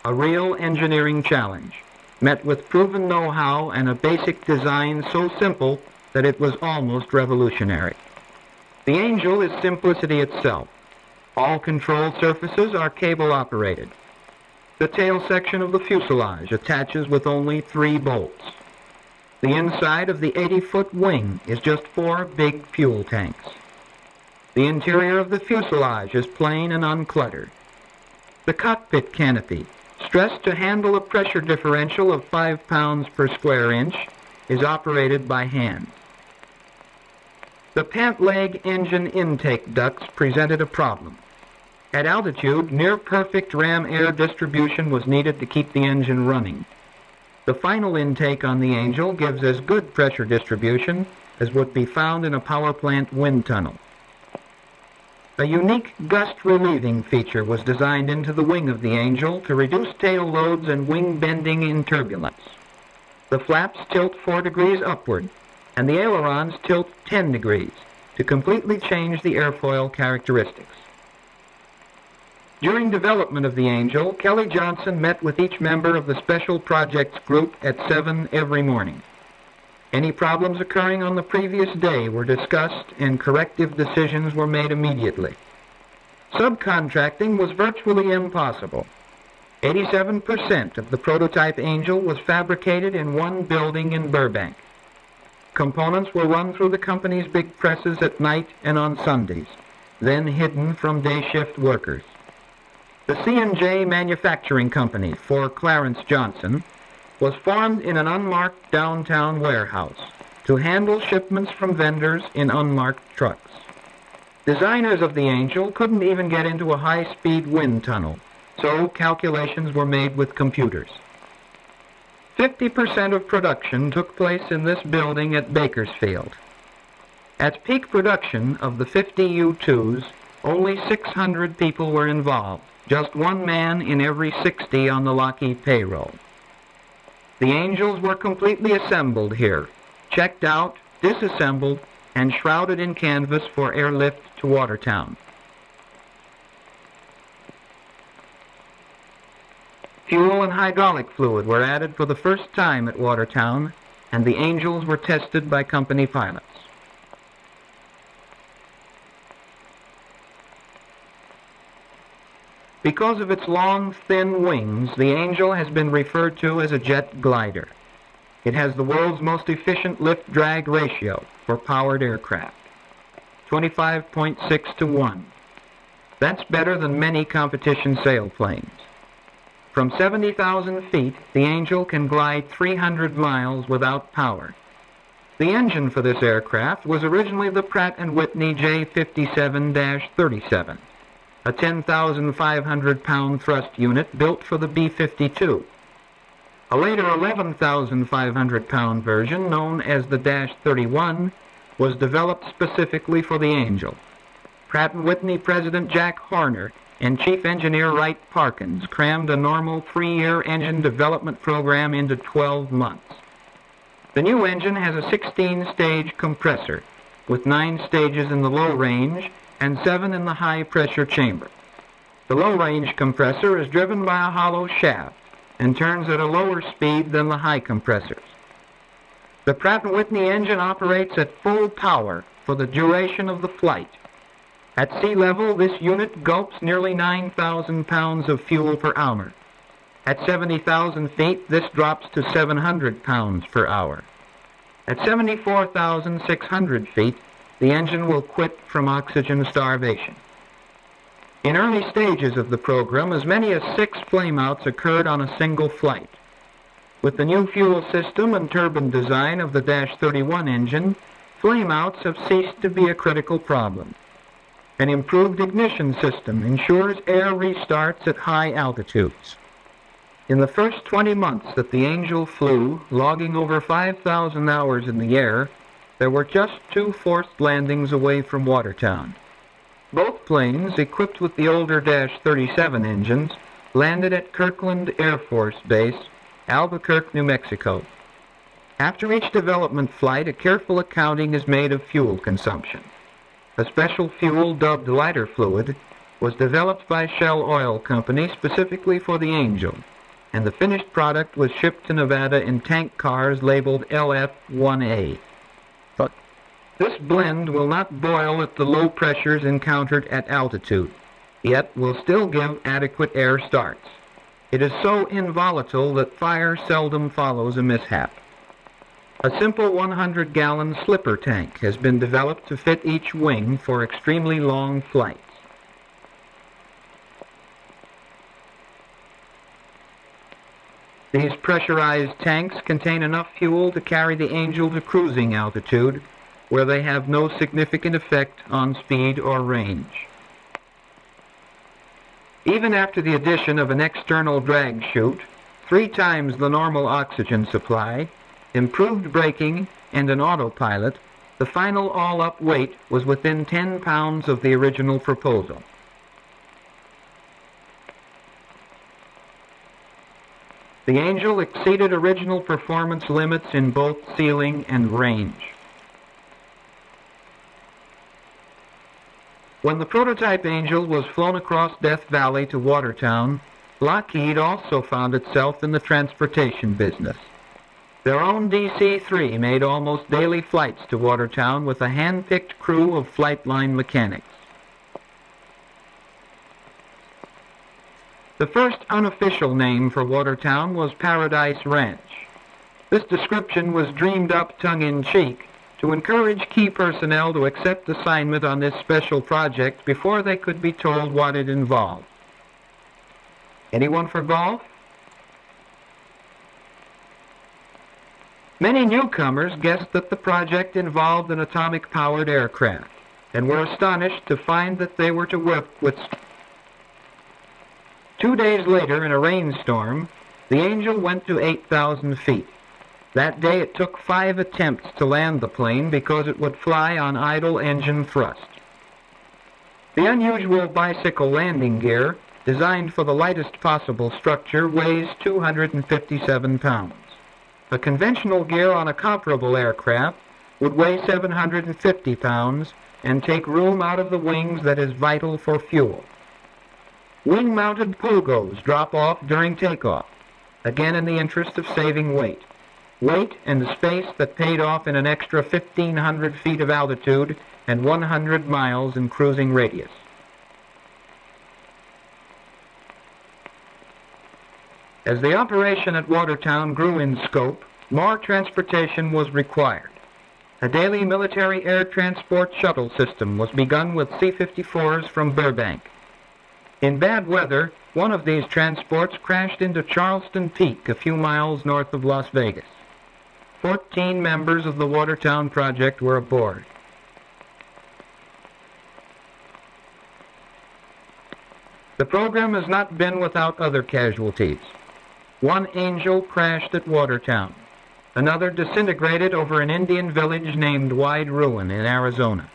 a real engineering challenge, met with proven know-how and a basic design so simple that it was almost revolutionary. The Angel is simplicity itself. All control surfaces are cable-operated. The tail section of the fuselage attaches with only 3 bolts. The inside of the 80-foot wing is just 4 big fuel tanks. The interior of the fuselage is plain and uncluttered. The cockpit canopy, stressed to handle a pressure differential of 5 pounds per square inch, is operated by hand. The pant leg engine intake ducts presented a problem. At altitude, near-perfect ram air distribution was needed to keep the engine running. The final intake on the Angel gives as good pressure distribution as would be found in a power plant wind tunnel. A unique gust relieving feature was designed into the wing of the Angel to reduce tail loads and wing bending in turbulence. The flaps tilt 4 degrees upward, and the ailerons tilt 10 degrees to completely change the airfoil characteristics. During development of the Angel, Kelly Johnson met with each member of the Special Projects Group at 7 every morning. Any problems occurring on the previous day were discussed and corrective decisions were made immediately. Subcontracting was virtually impossible. 87% of the prototype Angel was fabricated in one building in Burbank. Components were run through the company's big presses at night and on Sundays, then hidden from day shift workers. The C&J Manufacturing Company for Clarence Johnson was formed in an unmarked downtown warehouse to handle shipments from vendors in unmarked trucks. Designers of the Angel couldn't even get into a high-speed wind tunnel, so calculations were made with computers. 50% of production took place in this building at Bakersfield. At peak production of the 50 U-2s, only 600 people were involved, just 1 man in every 60 on the Lockheed payroll. The Angels were completely assembled here, checked out, disassembled, and shrouded in canvas for airlift to Watertown. Fuel and hydraulic fluid were added for the first time at Watertown, and the Angels were tested by company pilots. Because of its long, thin wings, the Angel has been referred to as a jet glider. It has the world's most efficient lift-drag ratio for powered aircraft, 25.6 to 1. That's better than many competition sailplanes. From 70,000 feet, the Angel can glide 300 miles without power. The engine for this aircraft was originally the Pratt & Whitney J57-37. A 10,500-pound thrust unit built for the B-52. A later 11,500-pound version, known as the -31, was developed specifically for the Angel. Pratt & Whitney President Jack Horner and Chief Engineer Wright Parkins crammed a normal 3-year engine development program into 12 months. The new engine has a 16-stage compressor, with 9 stages in the low range and 7 in the high-pressure chamber. The low-range compressor is driven by a hollow shaft and turns at a lower speed than the high compressors. The Pratt & Whitney engine operates at full power for the duration of the flight. At sea level, this unit gulps nearly 9,000 pounds of fuel per hour. At 70,000 feet, this drops to 700 pounds per hour. At 74,600 feet, the engine will quit from oxygen starvation. In early stages of the program, as many as 6 flameouts occurred on a single flight. With the new fuel system and turbine design of the -31 engine, flameouts have ceased to be a critical problem. An improved ignition system ensures air restarts at high altitudes. In the first 20 months that the Angel flew, logging over 5,000 hours in the air, there were just 2 forced landings away from Watertown. Both planes, equipped with the older -37 engines, landed at Kirkland Air Force Base, Albuquerque, New Mexico. After each development flight, a careful accounting is made of fuel consumption. A special fuel dubbed lighter fluid was developed by Shell Oil Company specifically for the Angel, and the finished product was shipped to Nevada in tank cars labeled LF-1A. This blend will not boil at the low pressures encountered at altitude, yet will still give adequate air starts. It is so involatile that fire seldom follows a mishap. A simple 100-gallon slipper tank has been developed to fit each wing for extremely long flights. These pressurized tanks contain enough fuel to carry the Angel to cruising altitude, where they have no significant effect on speed or range. Even after the addition of an external drag chute, 3 times the normal oxygen supply, improved braking, and an autopilot, the final all-up weight was within 10 pounds of the original proposal. The Angel exceeded original performance limits in both ceiling and range. When the prototype Angel was flown across Death Valley to Watertown, Lockheed also found itself in the transportation business. Their own DC-3 made almost daily flights to Watertown with a hand-picked crew of flight line mechanics. The first unofficial name for Watertown was Paradise Ranch. This description was dreamed up tongue-in-cheek to encourage key personnel to accept assignment on this special project before they could be told what it involved. Anyone for golf? Many newcomers guessed that the project involved an atomic-powered aircraft and were astonished to find that they were to work with. 2 days later, in a rainstorm, the Angel went to 8,000 feet. That day it took 5 attempts to land the plane because it would fly on idle engine thrust. The unusual bicycle landing gear, designed for the lightest possible structure, weighs 257 pounds. A conventional gear on a comparable aircraft would weigh 750 pounds and take room out of the wings that is vital for fuel. Wing-mounted pogos drop off during takeoff, again in the interest of saving weight. Weight and the space that paid off in an extra 1,500 feet of altitude and 100 miles in cruising radius. As the operation at Watertown grew in scope, more transportation was required. A daily military air transport shuttle system was begun with C-54s from Burbank. In bad weather, one of these transports crashed into Charleston Peak, a few miles north of Las Vegas. 14 members of the Watertown project were aboard. The program has not been without other casualties. One Angel crashed at Watertown. Another disintegrated over an Indian village named Wide Ruin in Arizona.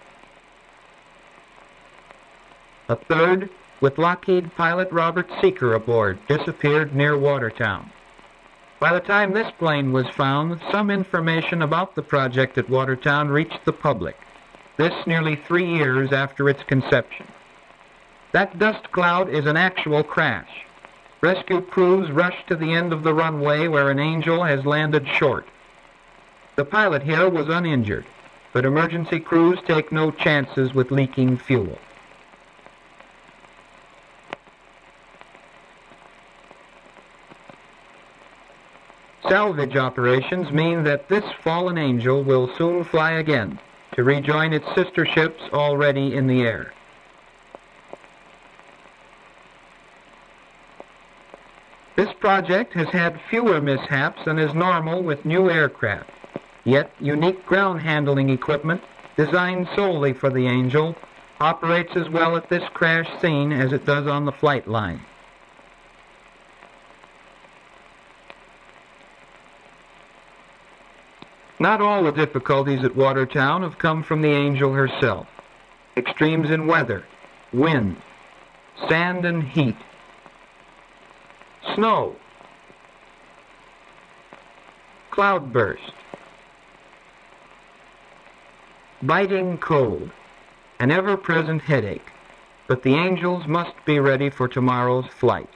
A third, with Lockheed pilot Robert Seeker aboard, disappeared near Watertown. By the time this plane was found, some information about the project at Watertown reached the public. This nearly 3 years after its conception. That dust cloud is an actual crash. Rescue crews rush to the end of the runway where an Angel has landed short. The pilot here was uninjured, but emergency crews take no chances with leaking fuel. Salvage operations mean that this fallen Angel will soon fly again to rejoin its sister ships already in the air. This project has had fewer mishaps than is normal with new aircraft, yet unique ground handling equipment designed solely for the Angel operates as well at this crash scene as it does on the flight line. Not all the difficulties at Watertown have come from the Angel herself. Extremes in weather, wind, sand and heat, snow, cloudburst, biting cold, an ever-present headache, but the Angels must be ready for tomorrow's flight.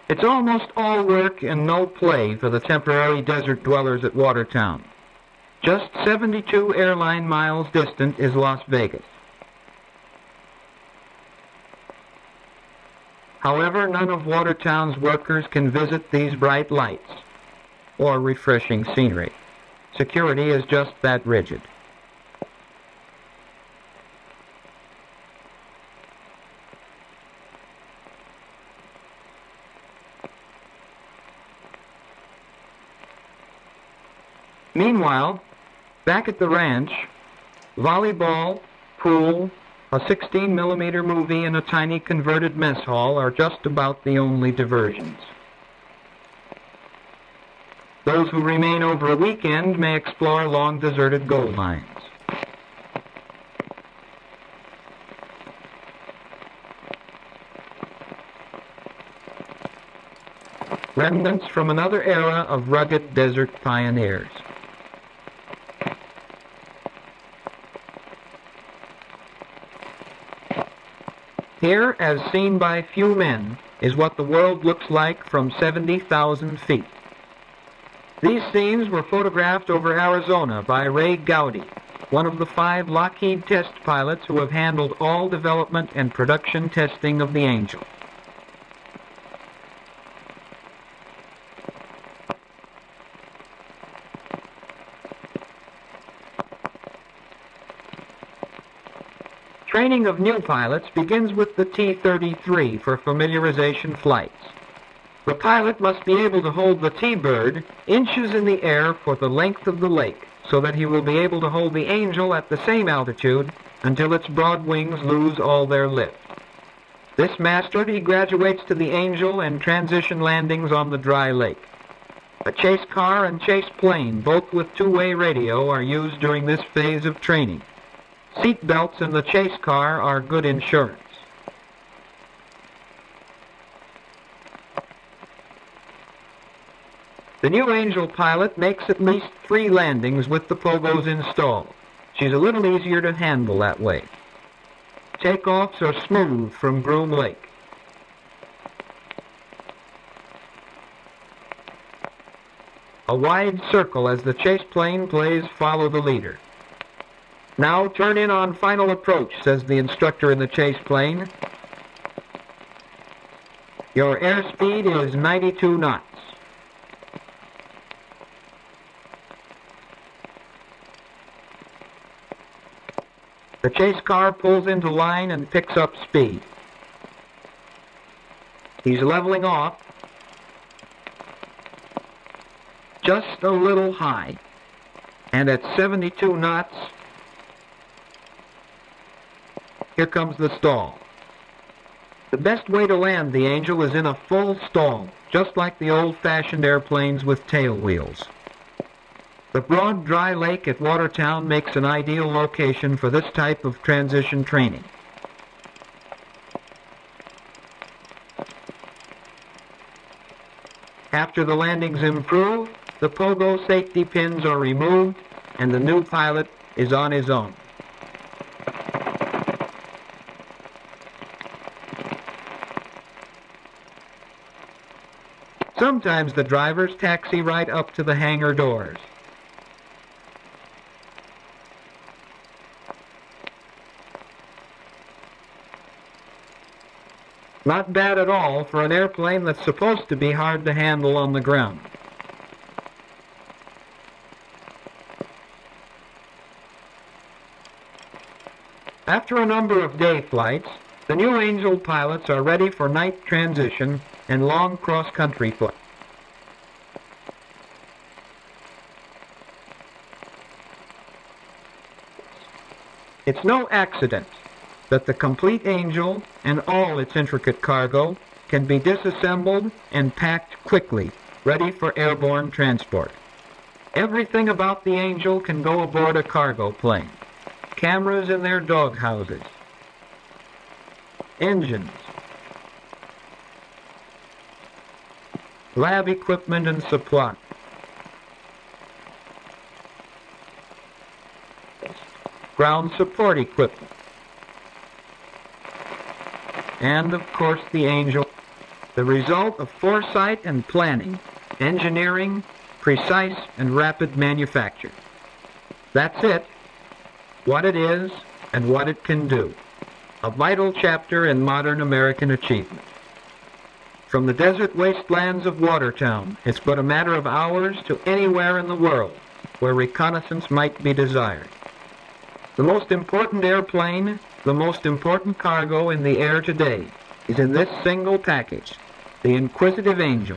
It's almost all work and no play for the temporary desert dwellers at Watertown. Just 72 airline miles distant is Las Vegas. However, none of Watertown's workers can visit these bright lights. or refreshing scenery. Security is just that rigid. Meanwhile, back at the ranch, volleyball, pool, a 16mm movie, and a tiny converted mess hall are just about the only diversions. Those who remain over a weekend may explore long deserted gold mines. Remnants from another era of rugged desert pioneers. Here, as seen by few men, is what the world looks like from 70,000 feet. These scenes were photographed over Arizona by Ray Gowdy, one of the 5 Lockheed test pilots who have handled all development and production testing of the Angel. Training of new pilots begins with the T-33 for familiarization flights. The pilot must be able to hold the T-bird inches in the air for the length of the lake, so that he will be able to hold the Angel at the same altitude until its broad wings lose all their lift. This mastered, he graduates to the Angel and transition landings on the dry lake. A chase car and chase plane, both with two-way radio, are used during this phase of training. Seat belts in the chase car are good insurance. The new Angel pilot makes at least 3 landings with the pogos installed. She's a little easier to handle that way. Takeoffs are smooth from Groom Lake. A wide circle as the chase plane plays Follow the Leader. Now turn in on final approach, says the instructor in the chase plane. Your airspeed is 92 knots. The chase car pulls into line and picks up speed. He's leveling off, just a little high, and at 72 knots, here comes the stall. The best way to land the Angel is in a full stall, just like the old-fashioned airplanes with tail wheels. The broad, dry lake at Watertown makes an ideal location for this type of transition training. After the landings improve, the pogo safety pins are removed, and the new pilot is on his own. Sometimes the drivers taxi right up to the hangar doors. Not bad at all for an airplane that's supposed to be hard to handle on the ground. After a number of day flights, the new Angel pilots are ready for night transition and long cross-country flights. It's no accident that the complete Angel and all its intricate cargo can be disassembled and packed quickly, ready for airborne transport. Everything about the Angel can go aboard a cargo plane. Cameras in their dog houses, engines, lab equipment and supply, ground support equipment, and of course the Angel, the result of foresight and planning, engineering, precise and rapid manufacture. That's it, what it is and what it can do. A vital chapter in modern American achievement. From the desert wastelands of Watertown, it's but a matter of hours to anywhere in the world where reconnaissance might be desired. The most important airplane, the most important cargo in the air today is in this single package, the Inquisitive Angel.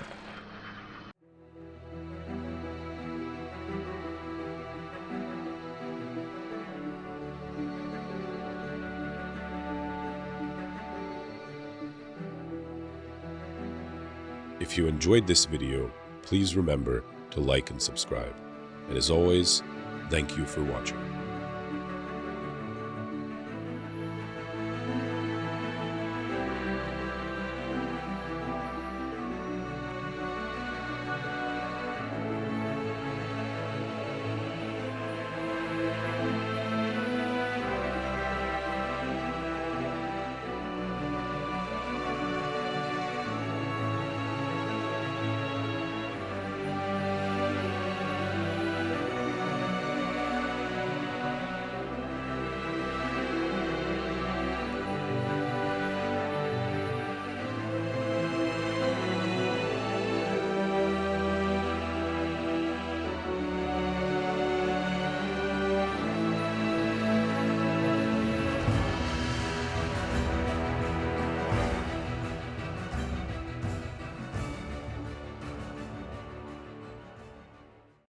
If you enjoyed this video, please remember to like and subscribe. And as always, thank you for watching.